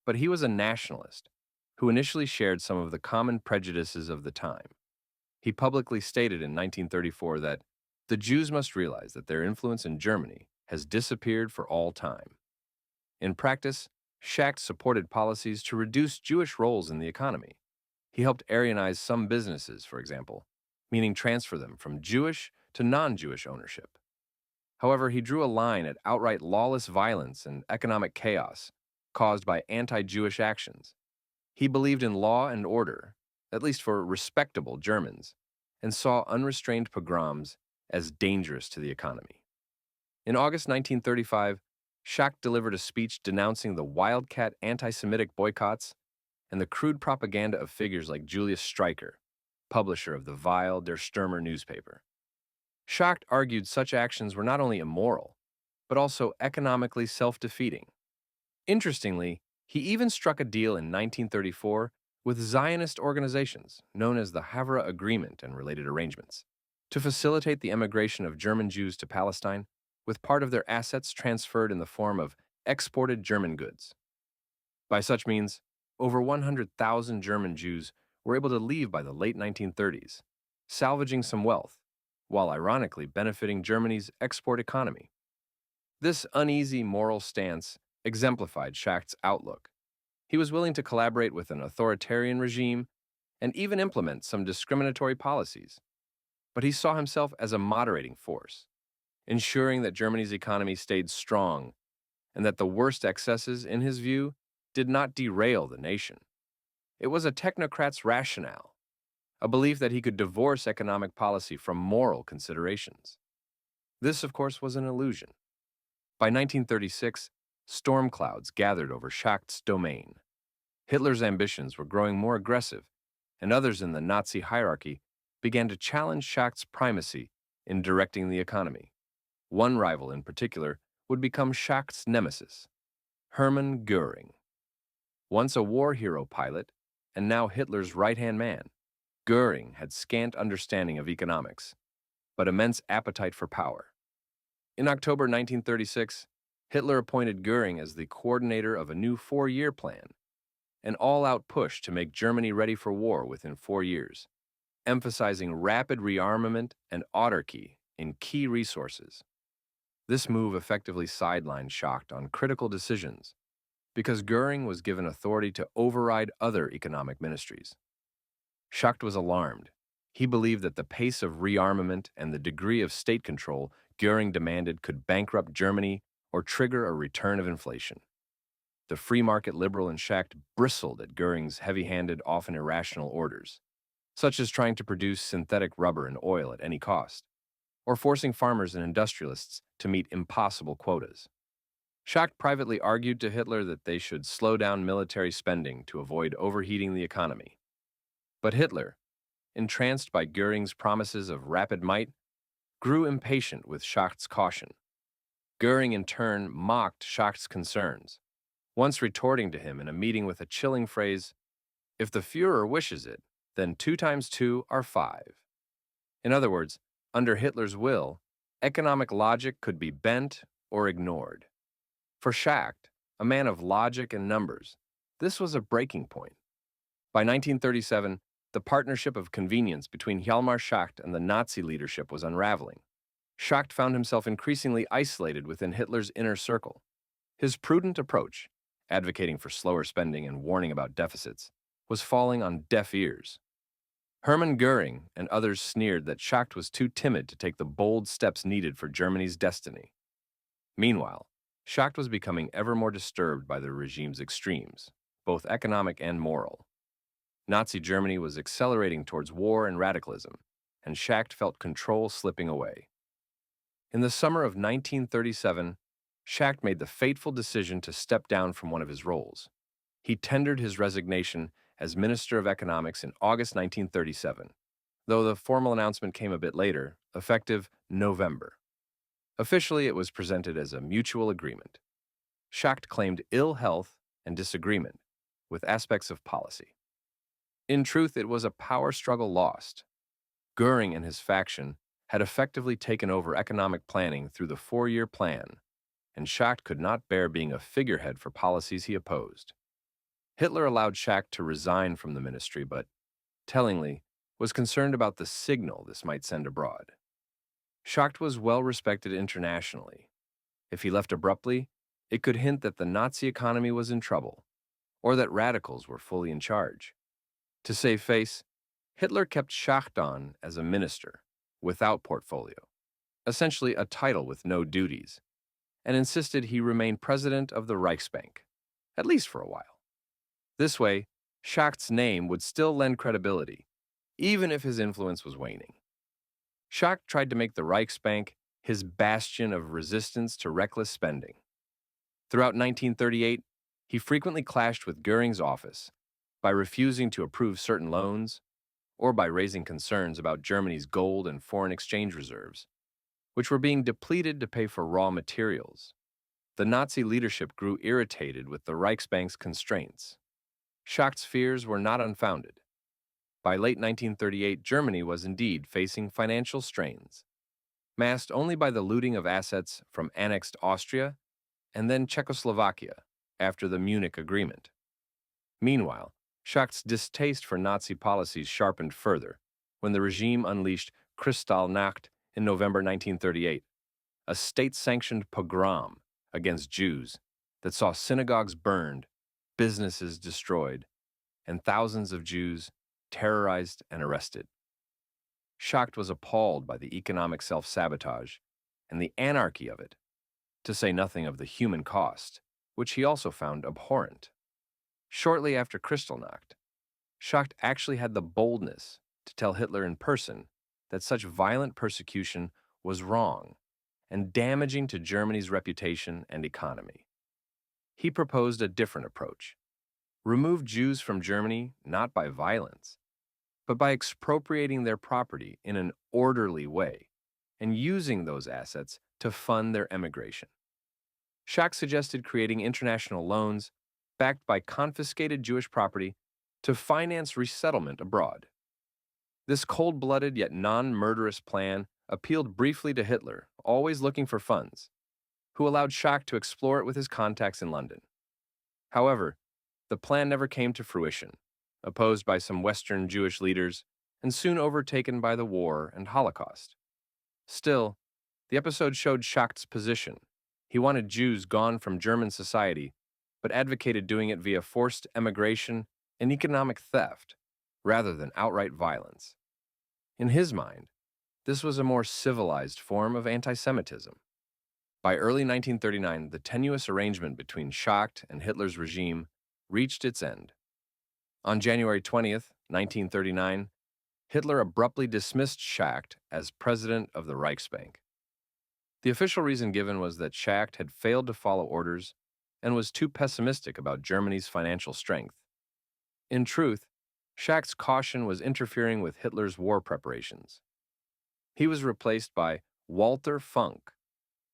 but he was a nationalist who initially shared some of the common prejudices of the time. He publicly stated in 1934 that the Jews must realize that their influence in Germany has disappeared for all time. In practice, Schacht supported policies to reduce Jewish roles in the economy. He helped Aryanize some businesses, for example, meaning transfer them from Jewish to non-Jewish ownership. However, he drew a line at outright lawless violence and economic chaos caused by anti-Jewish actions. He believed in law and order, at least for respectable Germans, and saw unrestrained pogroms as dangerous to the economy. In August 1935, Schacht delivered a speech denouncing the wildcat anti-Semitic boycotts and the crude propaganda of figures like Julius Streicher, publisher of the vile Der Stürmer newspaper. Schacht argued such actions were not only immoral, but also economically self-defeating. Interestingly, he even struck a deal in 1934 with Zionist organizations known as the Havre Agreement and related arrangements to facilitate the emigration of German Jews to Palestine, with part of their assets transferred in the form of exported German goods. By such means, over 100,000 German Jews were able to leave by the late 1930s, salvaging some wealth, while ironically benefiting Germany's export economy. This uneasy moral stance exemplified Schacht's outlook. He was willing to collaborate with an authoritarian regime and even implement some discriminatory policies, but he saw himself as a moderating force, ensuring that Germany's economy stayed strong and that the worst excesses, in his view, did not derail the nation. It was a technocrat's rationale, a belief that he could divorce economic policy from moral considerations. This, of course, was an illusion. By 1936, storm clouds gathered over Schacht's domain. Hitler's ambitions were growing more aggressive, and others in the Nazi hierarchy began to challenge Schacht's primacy in directing the economy. One rival in particular would become Schacht's nemesis, Hermann Göring. Once a war hero pilot, and now Hitler's right-hand man, Göring had scant understanding of economics, but immense appetite for power. In October 1936, Hitler appointed Göring as the coordinator of a new 4-year plan, an all-out push to make Germany ready for war within 4 years, emphasizing rapid rearmament and autarky in key resources. This move effectively sidelined Schacht on critical decisions because Göring was given authority to override other economic ministries. Schacht was alarmed. He believed that the pace of rearmament and the degree of state control Göring demanded could bankrupt Germany or trigger a return of inflation. The free market liberal in Schacht bristled at Göring's heavy-handed, often irrational orders, such as trying to produce synthetic rubber and oil at any cost, or forcing farmers and industrialists to meet impossible quotas. Schacht privately argued to Hitler that they should slow down military spending to avoid overheating the economy. But Hitler, entranced by Göring's promises of rapid might, grew impatient with Schacht's caution. Göring, in turn, mocked Schacht's concerns, once retorting to him in a meeting with a chilling phrase, "If the Führer wishes it, then 2 times 2 are 5. In other words, under Hitler's will, economic logic could be bent or ignored. For Schacht, a man of logic and numbers, this was a breaking point. By 1937, the partnership of convenience between Hjalmar Schacht and the Nazi leadership was unraveling. Schacht found himself increasingly isolated within Hitler's inner circle. His prudent approach, advocating for slower spending and warning about deficits, was falling on deaf ears. Hermann Göring and others sneered that Schacht was too timid to take the bold steps needed for Germany's destiny. Meanwhile, Schacht was becoming ever more disturbed by the regime's extremes, both economic and moral. Nazi Germany was accelerating towards war and radicalism, and Schacht felt control slipping away. In the summer of 1937, Schacht made the fateful decision to step down from one of his roles. He tendered his resignation as Minister of Economics in August 1937, though the formal announcement came a bit later, effective November. Officially, it was presented as a mutual agreement. Schacht claimed ill health and disagreement with aspects of policy. In truth, it was a power struggle lost. Göring and his faction had effectively taken over economic planning through the 4-year plan, and Schacht could not bear being a figurehead for policies he opposed. Hitler allowed Schacht to resign from the ministry, but, tellingly, was concerned about the signal this might send abroad. Schacht was well respected internationally. If he left abruptly, it could hint that the Nazi economy was in trouble, or that radicals were fully in charge. To save face, Hitler kept Schacht on as a minister, without portfolio. essentially a title with no duties, and insisted he remain president of the Reichsbank, at least for a while. This way, Schacht's name would still lend credibility, even if his influence was waning. Schacht tried to make the Reichsbank his bastion of resistance to reckless spending. Throughout 1938, he frequently clashed with Goering's office by refusing to approve certain loans or by raising concerns about Germany's gold and foreign exchange reserves, which were being depleted to pay for raw materials. The Nazi leadership grew irritated with the Reichsbank's constraints. Schacht's fears were not unfounded. By late 1938, Germany was indeed facing financial strains, masked only by the looting of assets from annexed Austria and then Czechoslovakia after the Munich Agreement. Meanwhile, Schacht's distaste for Nazi policies sharpened further when the regime unleashed Kristallnacht in November 1938, a state-sanctioned pogrom against Jews that saw synagogues burned, businesses destroyed, and thousands of Jews terrorized and arrested. Schacht was appalled by the economic self-sabotage and the anarchy of it, to say nothing of the human cost, which he also found abhorrent. Shortly after Kristallnacht, Schacht actually had the boldness to tell Hitler in person that such violent persecution was wrong and damaging to Germany's reputation and economy. He proposed a different approach: remove Jews from Germany not by violence, but by expropriating their property in an orderly way and using those assets to fund their emigration. Schacht suggested creating international loans backed by confiscated Jewish property to finance resettlement abroad. This cold-blooded yet non-murderous plan appealed briefly to Hitler, always looking for funds, who allowed Schacht to explore it with his contacts in London. However, the plan never came to fruition, opposed by some Western Jewish leaders and soon overtaken by the war and Holocaust. Still, the episode showed Schacht's position. He wanted Jews gone from German society, but advocated doing it via forced emigration and economic theft, rather than outright violence. In his mind, this was a more civilized form of anti-Semitism. By early 1939, the tenuous arrangement between Schacht and Hitler's regime reached its end. On January 20th, 1939, Hitler abruptly dismissed Schacht as president of the Reichsbank. The official reason given was that Schacht had failed to follow orders and was too pessimistic about Germany's financial strength. In truth, Schacht's caution was interfering with Hitler's war preparations. He was replaced by Walter Funk,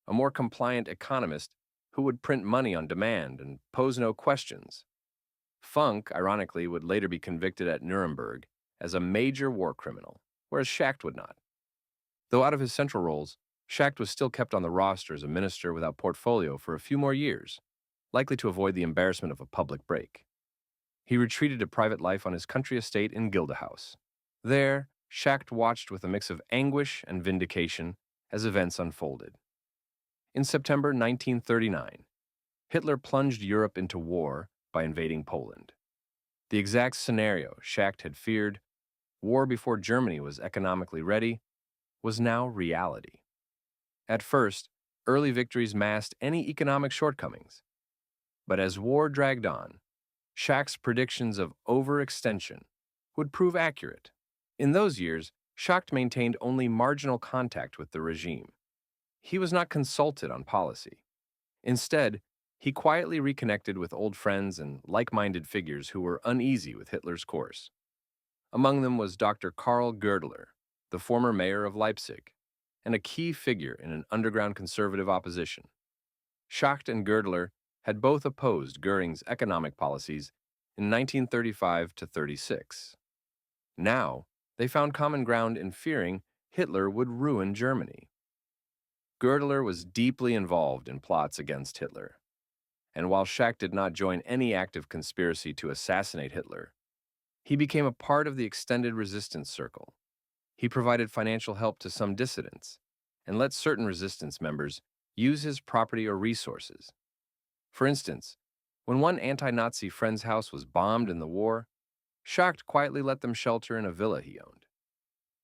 a more compliant economist who would print money on demand and pose no questions. Funk, ironically, would later be convicted at Nuremberg as a major war criminal, whereas Schacht would not. Though out of his central roles, Schacht was still kept on the roster as a minister without portfolio for a few more years, likely to avoid the embarrassment of a public break. He retreated to private life on his country estate in Gildehouse. There, Schacht watched with a mix of anguish and vindication as events unfolded. In September 1939, Hitler plunged Europe into war by invading Poland. The exact scenario Schacht had feared, war before Germany was economically ready, was now reality. At first, early victories masked any economic shortcomings. But as war dragged on, Schacht's predictions of overextension would prove accurate. In those years, Schacht maintained only marginal contact with the regime. He was not consulted on policy. Instead, he quietly reconnected with old friends and like-minded figures who were uneasy with Hitler's course. Among them was Dr. Karl Goerdeler, the former mayor of Leipzig, and a key figure in an underground conservative opposition. Schacht and Goerdeler had both opposed Goering's economic policies in 1935 to 36. Now, they found common ground in fearing Hitler would ruin Germany. Goerdeler was deeply involved in plots against Hitler, and while Schacht did not join any active conspiracy to assassinate Hitler, he became a part of the extended resistance circle. He provided financial help to some dissidents and let certain resistance members use his property or resources. For instance, when one anti-Nazi friend's house was bombed in the war, Schacht quietly let them shelter in a villa he owned.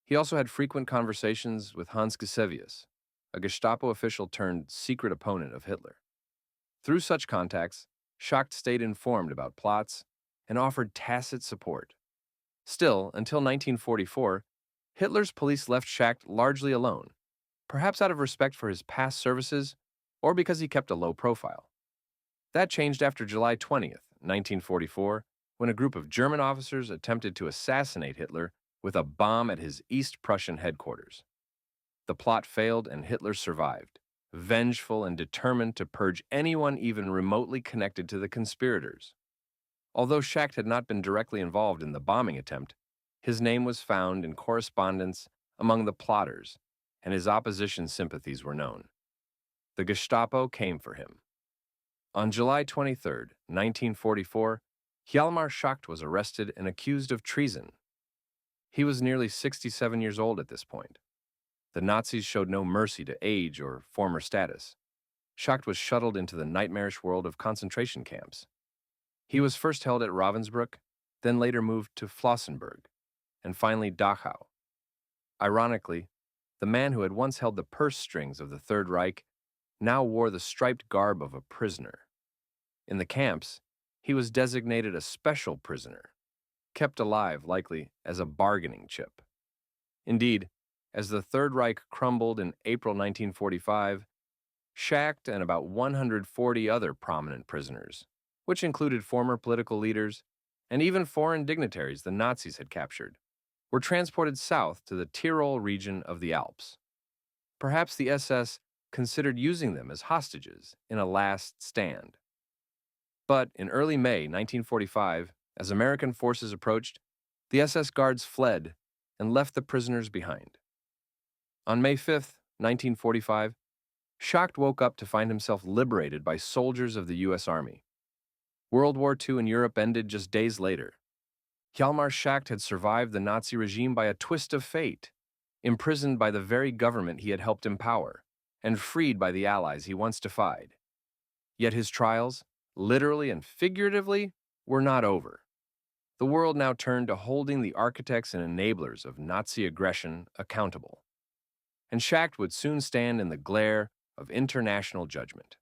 He also had frequent conversations with Hans Gisevius, a Gestapo official turned secret opponent of Hitler. Through such contacts, Schacht stayed informed about plots and offered tacit support. Still, until 1944, Hitler's police left Schacht largely alone, perhaps out of respect for his past services or because he kept a low profile. That changed after July 20th, 1944, when a group of German officers attempted to assassinate Hitler with a bomb at his East Prussian headquarters. The plot failed and Hitler survived, vengeful and determined to purge anyone even remotely connected to the conspirators. Although Schacht had not been directly involved in the bombing attempt, his name was found in correspondence among the plotters, and his opposition sympathies were known. The Gestapo came for him. On July 23rd, 1944, Hjalmar Schacht was arrested and accused of treason. He was nearly 67 years old at this point. The Nazis showed no mercy to age or former status. Schacht was shuttled into the nightmarish world of concentration camps. He was first held at Ravensbrück, then later moved to Flossenburg, and finally Dachau. Ironically, the man who had once held the purse strings of the Third Reich now wore the striped garb of a prisoner. In the camps, he was designated a special prisoner, kept alive likely as a bargaining chip. Indeed, as the Third Reich crumbled in April 1945, Schacht and about 140 other prominent prisoners, which included former political leaders and even foreign dignitaries the Nazis had captured, were transported south to the Tyrol region of the Alps. Perhaps the SS considered using them as hostages in a last stand. But in early May 1945, as American forces approached, the SS guards fled and left the prisoners behind. On May 5th, 1945, Schacht woke up to find himself liberated by soldiers of the U.S. Army. World War II in Europe ended just days later. Hjalmar Schacht had survived the Nazi regime by a twist of fate, imprisoned by the very government he had helped empower, and freed by the allies he once defied. Yet his trials, literally and figuratively, were not over. The world now turned to holding the architects and enablers of Nazi aggression accountable. And Schacht would soon stand in the glare of international judgment.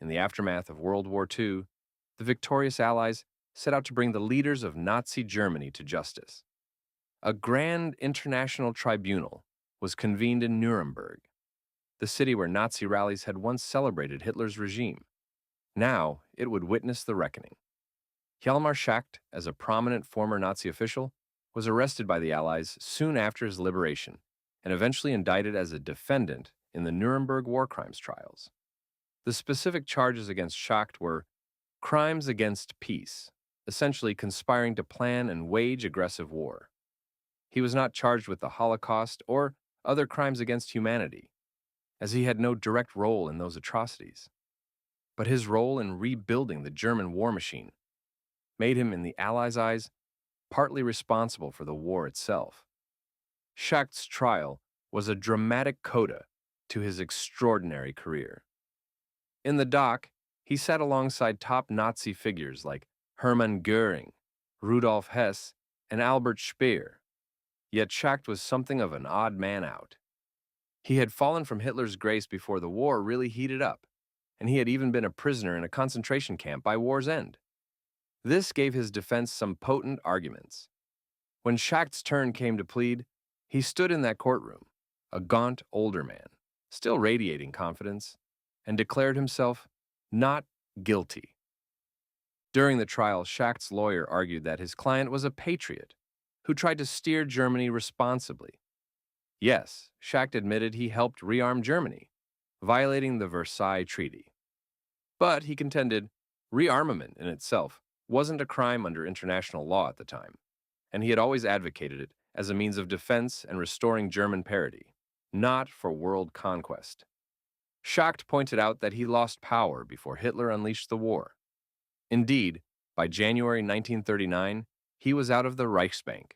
In the aftermath of World War II, the victorious Allies set out to bring the leaders of Nazi Germany to justice. A grand international tribunal was convened in Nuremberg, the city where Nazi rallies had once celebrated Hitler's regime. Now it would witness the reckoning. Hjalmar Schacht, as a prominent former Nazi official, was arrested by the Allies soon after his liberation and eventually indicted as a defendant in the Nuremberg war crimes trials. The specific charges against Schacht were crimes against peace, essentially conspiring to plan and wage aggressive war. He was not charged with the Holocaust or other crimes against humanity, as he had no direct role in those atrocities. But his role in rebuilding the German war machine made him, in the Allies' eyes, partly responsible for the war itself. Schacht's trial was a dramatic coda to his extraordinary career. In the dock, he sat alongside top Nazi figures like Hermann Göring, Rudolf Hess, and Albert Speer. Yet Schacht was something of an odd man out. He had fallen from Hitler's grace before the war really heated up, and he had even been a prisoner in a concentration camp by war's end. This gave his defense some potent arguments. When Schacht's turn came to plead, he stood in that courtroom, a gaunt older man, still radiating confidence, and declared himself not guilty. During the trial, Schacht's lawyer argued that his client was a patriot who tried to steer Germany responsibly. Yes, Schacht admitted he helped rearm Germany, violating the Versailles Treaty. But, he contended, rearmament in itself wasn't a crime under international law at the time, and he had always advocated it as a means of defense and restoring German parity, not for world conquest. Schacht pointed out that he lost power before Hitler unleashed the war. Indeed, by January 1939, he was out of the Reichsbank,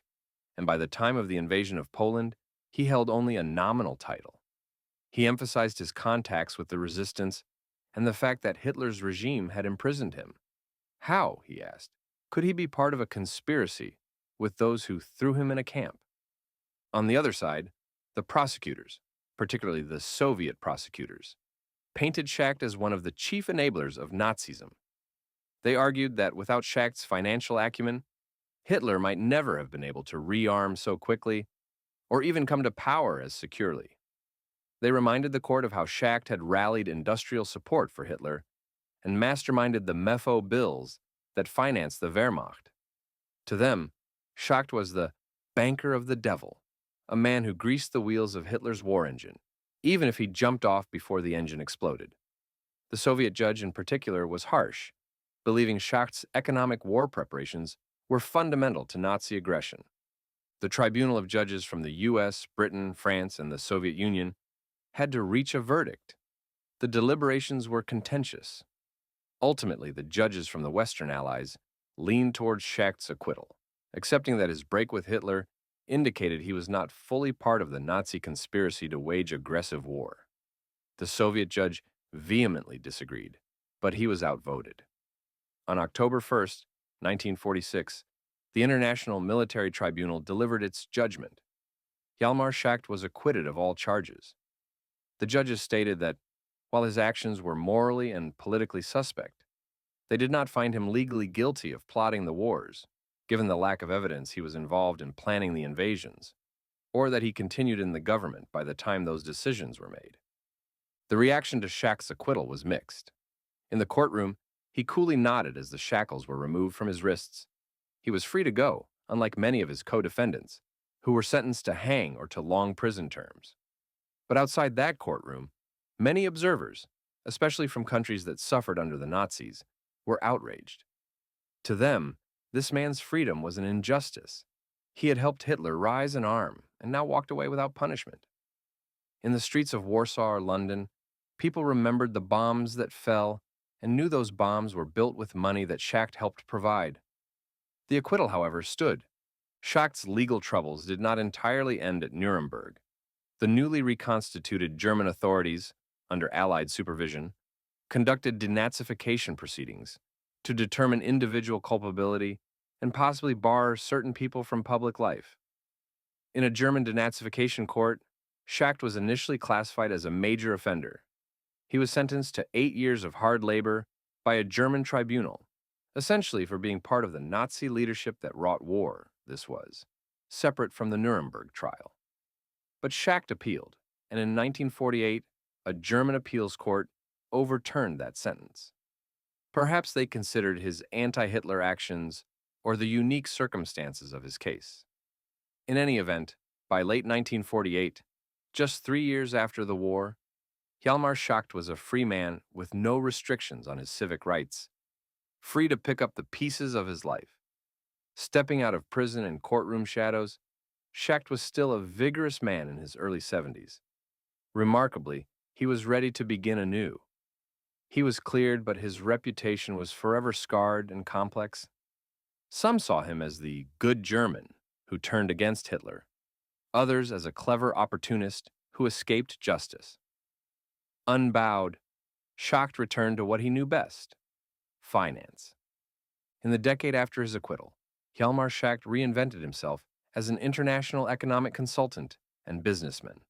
and by the time of the invasion of Poland, he held only a nominal title. He emphasized his contacts with the resistance and the fact that Hitler's regime had imprisoned him. How, he asked, could he be part of a conspiracy with those who threw him in a camp? On the other side, the prosecutors, particularly the Soviet prosecutors, painted Schacht as one of the chief enablers of Nazism. They argued that without Schacht's financial acumen, Hitler might never have been able to rearm so quickly or even come to power as securely. They reminded the court of how Schacht had rallied industrial support for Hitler and masterminded the Mefo bills that financed the Wehrmacht. To them, Schacht was the banker of the devil, a man who greased the wheels of Hitler's war engine, even if he jumped off before the engine exploded. The Soviet judge in particular was harsh, believing Schacht's economic war preparations were fundamental to Nazi aggression. The tribunal of judges from the US, Britain, France, and the Soviet Union had to reach a verdict. The deliberations were contentious. Ultimately, the judges from the Western Allies leaned towards Schacht's acquittal, accepting that his break with Hitler indicated he was not fully part of the Nazi conspiracy to wage aggressive war. The Soviet judge vehemently disagreed, but he was outvoted. On October 1st, 1946, the International Military Tribunal delivered its judgment. Hjalmar Schacht was acquitted of all charges. The judges stated that, while his actions were morally and politically suspect, they did not find him legally guilty of plotting the wars, given the lack of evidence he was involved in planning the invasions, or that he continued in the government by the time those decisions were made. The reaction to Schacht's acquittal was mixed. In the courtroom, he coolly nodded as the shackles were removed from his wrists. He was free to go, unlike many of his co-defendants, who were sentenced to hang or to long prison terms. But outside that courtroom, many observers, especially from countries that suffered under the Nazis, were outraged. To them, this man's freedom was an injustice. He had helped Hitler rise an arm and now walked away without punishment. In the streets of Warsaw or London, people remembered the bombs that fell and knew those bombs were built with money that Schacht helped provide. The acquittal, however, stood. Schacht's legal troubles did not entirely end at Nuremberg. The newly reconstituted German authorities, under Allied supervision, conducted denazification proceedings to determine individual culpability and possibly bar certain people from public life. In a German denazification court, Schacht was initially classified as a major offender. He was sentenced to 8 years of hard labor by a German tribunal, essentially for being part of the Nazi leadership that wrought war, this was, separate from the Nuremberg trial. But Schacht appealed, and in 1948, a German appeals court overturned that sentence. Perhaps they considered his anti-Hitler actions or the unique circumstances of his case. In any event, by late 1948, just 3 years after the war, Hjalmar Schacht was a free man with no restrictions on his civic rights, free to pick up the pieces of his life. Stepping out of prison and courtroom shadows, Schacht was still a vigorous man in his early 70s. Remarkably, he was ready to begin anew. He was cleared, but his reputation was forever scarred and complex. Some saw him as the good German who turned against Hitler, others as a clever opportunist who escaped justice. Unbowed, Schacht returned to what he knew best: finance. In the decade after his acquittal, Hjalmar Schacht reinvented himself as an international economic consultant and businessman.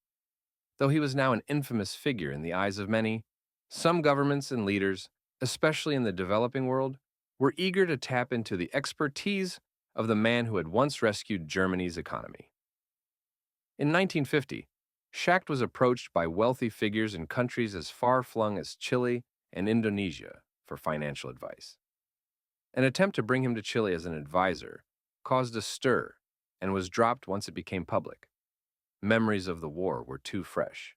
Though he was now an infamous figure in the eyes of many, some governments and leaders, especially in the developing world, were eager to tap into the expertise of the man who had once rescued Germany's economy. In 1950, Schacht was approached by wealthy figures in countries as far-flung as Chile and Indonesia for financial advice. An attempt to bring him to Chile as an advisor caused a stir and was dropped once it became public. Memories of the war were too fresh.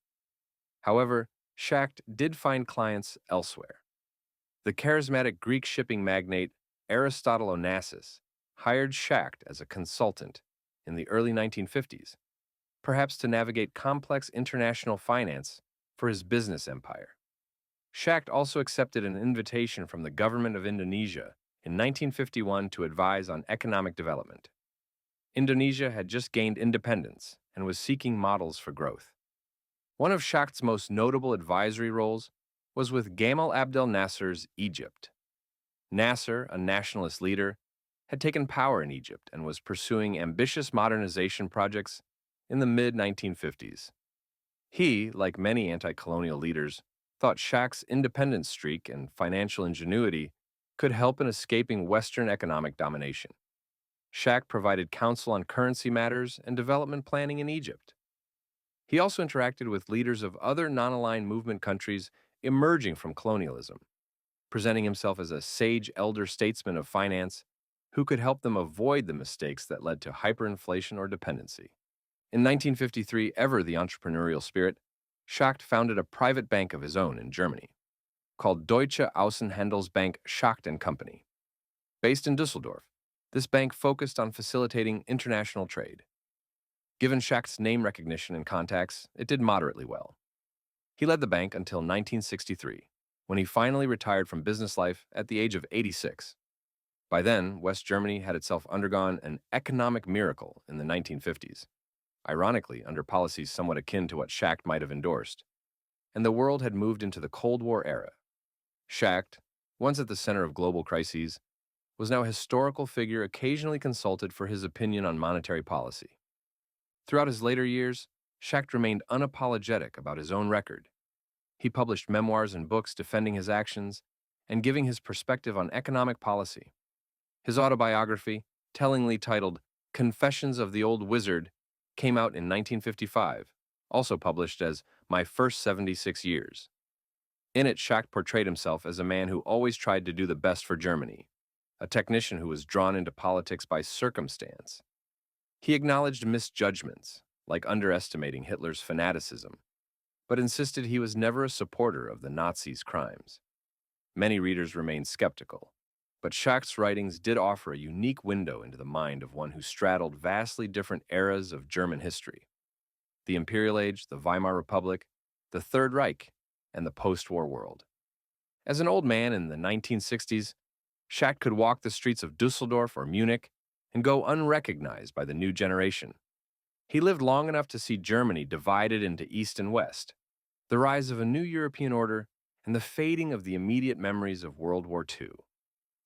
However, Schacht did find clients elsewhere. The charismatic Greek shipping magnate Aristotle Onassis hired Schacht as a consultant in the early 1950s, perhaps to navigate complex international finance for his business empire. Schacht also accepted an invitation from the government of Indonesia in 1951 to advise on economic development. Indonesia had just gained independence and was seeking models for growth. One of Schacht's most notable advisory roles was with Gamal Abdel Nasser's Egypt. Nasser, a nationalist leader, had taken power in Egypt and was pursuing ambitious modernization projects in the mid-1950s. He, like many anti-colonial leaders, thought Schacht's independence streak and financial ingenuity could help in escaping Western economic domination. Schacht provided counsel on currency matters and development planning in Egypt. He also interacted with leaders of other non-aligned movement countries emerging from colonialism, presenting himself as a sage elder statesman of finance who could help them avoid the mistakes that led to hyperinflation or dependency. In 1953, ever the entrepreneurial spirit, Schacht founded a private bank of his own in Germany, called Deutsche Außenhandelsbank Schacht and Company. Based in Düsseldorf, this bank focused on facilitating international trade. Given Schacht's name recognition and contacts, it did moderately well. He led the bank until 1963, when he finally retired from business life at the age of 86. By then, West Germany had itself undergone an economic miracle in the 1950s, ironically under policies somewhat akin to what Schacht might have endorsed, and the world had moved into the Cold War era. Schacht, once at the center of global crises, was now a historical figure occasionally consulted for his opinion on monetary policy. Throughout his later years, Schacht remained unapologetic about his own record. He published memoirs and books defending his actions and giving his perspective on economic policy. His autobiography, tellingly titled Confessions of the Old Wizard, came out in 1955, also published as My First 76 Years. In it, Schacht portrayed himself as a man who always tried to do the best for Germany, a technician who was drawn into politics by circumstance. He acknowledged misjudgments, like underestimating Hitler's fanaticism, but insisted he was never a supporter of the Nazis' crimes. Many readers remained skeptical, but Schacht's writings did offer a unique window into the mind of one who straddled vastly different eras of German history: the Imperial Age, the Weimar Republic, the Third Reich, and the post-war world. As an old man in the 1960s, Schacht could walk the streets of Dusseldorf or Munich and go unrecognized by the new generation. He lived long enough to see Germany divided into East and West, the rise of a new European order, and the fading of the immediate memories of World War II.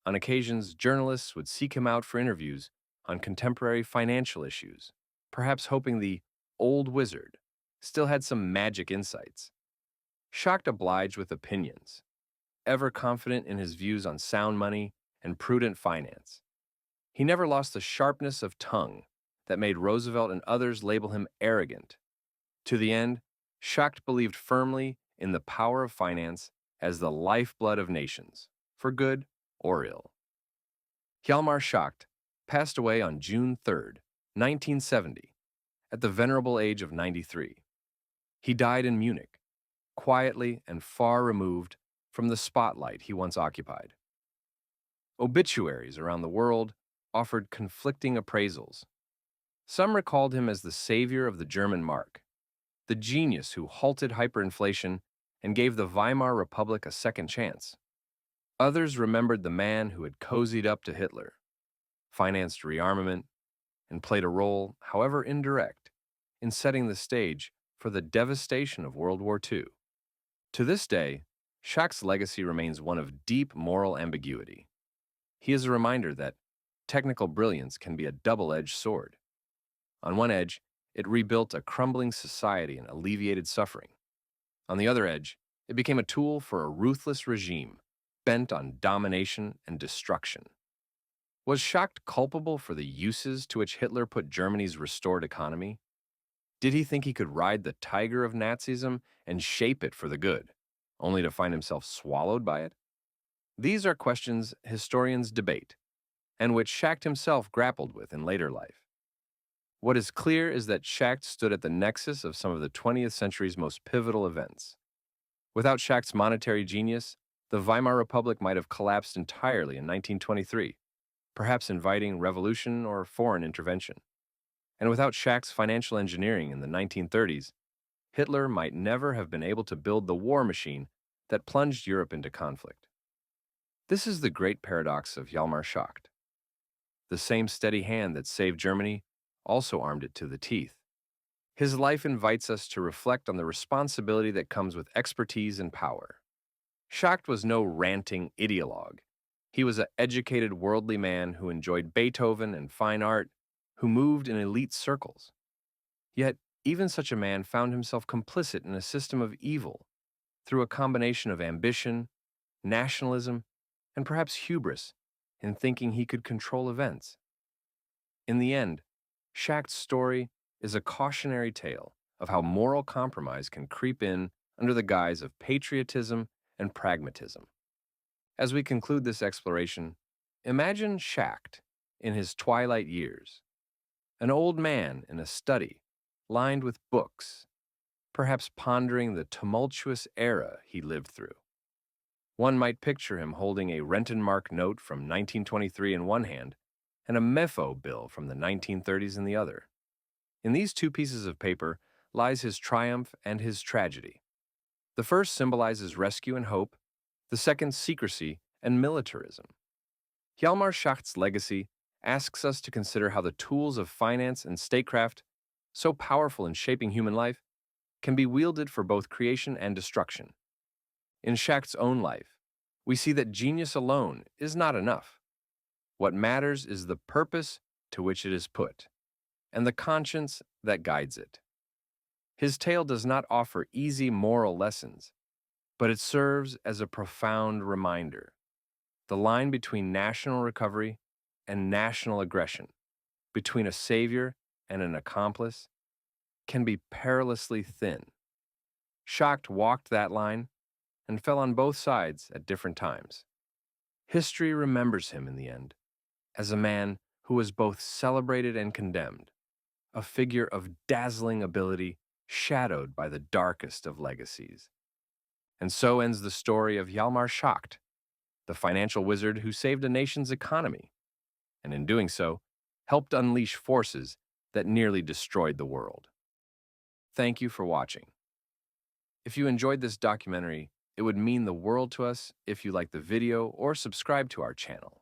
On occasions, journalists would seek him out for interviews on contemporary financial issues, perhaps hoping the old wizard still had some magic insights. Schacht obliged with opinions, ever confident in his views on sound money and prudent finance. He never lost the sharpness of tongue that made Roosevelt and others label him arrogant. To the end, Schacht believed firmly in the power of finance as the lifeblood of nations, for good or ill. Hjalmar Schacht passed away on June 3, 1970, at the venerable age of 93. He died in Munich, quietly and far removed from the spotlight he once occupied. Obituaries around the world offered conflicting appraisals. Some recalled him as the savior of the German mark, the genius who halted hyperinflation and gave the Weimar Republic a second chance. Others remembered the man who had cozied up to Hitler, financed rearmament, and played a role, however indirect, in setting the stage for the devastation of World War II. To this day, Schacht's legacy remains one of deep moral ambiguity. He is a reminder that technical brilliance can be a double-edged sword. On one edge, it rebuilt a crumbling society and alleviated suffering. On the other edge, it became a tool for a ruthless regime bent on domination and destruction. Was Schacht culpable for the uses to which Hitler put Germany's restored economy? Did he think he could ride the tiger of Nazism and shape it for the good, only to find himself swallowed by it? These are questions historians debate, and which Schacht himself grappled with in later life. What is clear is that Schacht stood at the nexus of some of the 20th century's most pivotal events. Without Schacht's monetary genius, the Weimar Republic might have collapsed entirely in 1923, perhaps inviting revolution or foreign intervention. And without Schacht's financial engineering in the 1930s, Hitler might never have been able to build the war machine that plunged Europe into conflict. This is the great paradox of Hjalmar Schacht. The same steady hand that saved Germany also armed it to the teeth. His life invites us to reflect on the responsibility that comes with expertise and power. Schacht was no ranting ideologue. He was an educated worldly man who enjoyed Beethoven and fine art, who moved in elite circles. Yet, Even such a man found himself complicit in a system of evil through a combination of ambition, nationalism, and perhaps hubris in thinking he could control events. In the end, Schacht's story is a cautionary tale of how moral compromise can creep in under the guise of patriotism and pragmatism. As we conclude this exploration, imagine Schacht in his twilight years, an old man in a study lined with books, perhaps pondering the tumultuous era he lived through. One might picture him holding a Rentenmark note from 1923 in one hand and a Mefo bill from the 1930s in the other. In these two pieces of paper lies his triumph and his tragedy. The first symbolizes rescue and hope, the second secrecy and militarism. Hjalmar Schacht's legacy asks us to consider how the tools of finance and statecraft, so powerful in shaping human life, can be wielded for both creation and destruction. In Schacht's own life, we see that genius alone is not enough. What matters is the purpose to which it is put, and the conscience that guides it. His tale does not offer easy moral lessons, but it serves as a profound reminder. The line between national recovery and national aggression, between a savior and an accomplice, can be perilously thin. Schacht walked that line and fell on both sides at different times. History remembers him in the end as a man who was both celebrated and condemned, a figure of dazzling ability shadowed by the darkest of legacies. And so ends the story of Hjalmar Schacht, the financial wizard who saved a nation's economy, and in doing so, helped unleash forces that nearly destroyed the world. Thank you for watching. If you enjoyed this documentary, it would mean the world to us if you like the video or subscribe to our channel.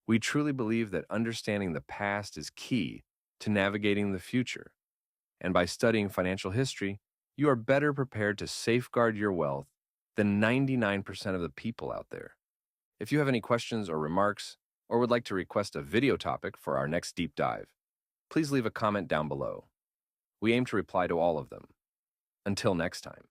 We truly believe that understanding the past is key to navigating the future, and by studying financial history, you are better prepared to safeguard your wealth than 99% of the people out there. If you have any questions or remarks, or would like to request a video topic for our next deep dive, please leave a comment down below. We aim to reply to all of them. Until next time.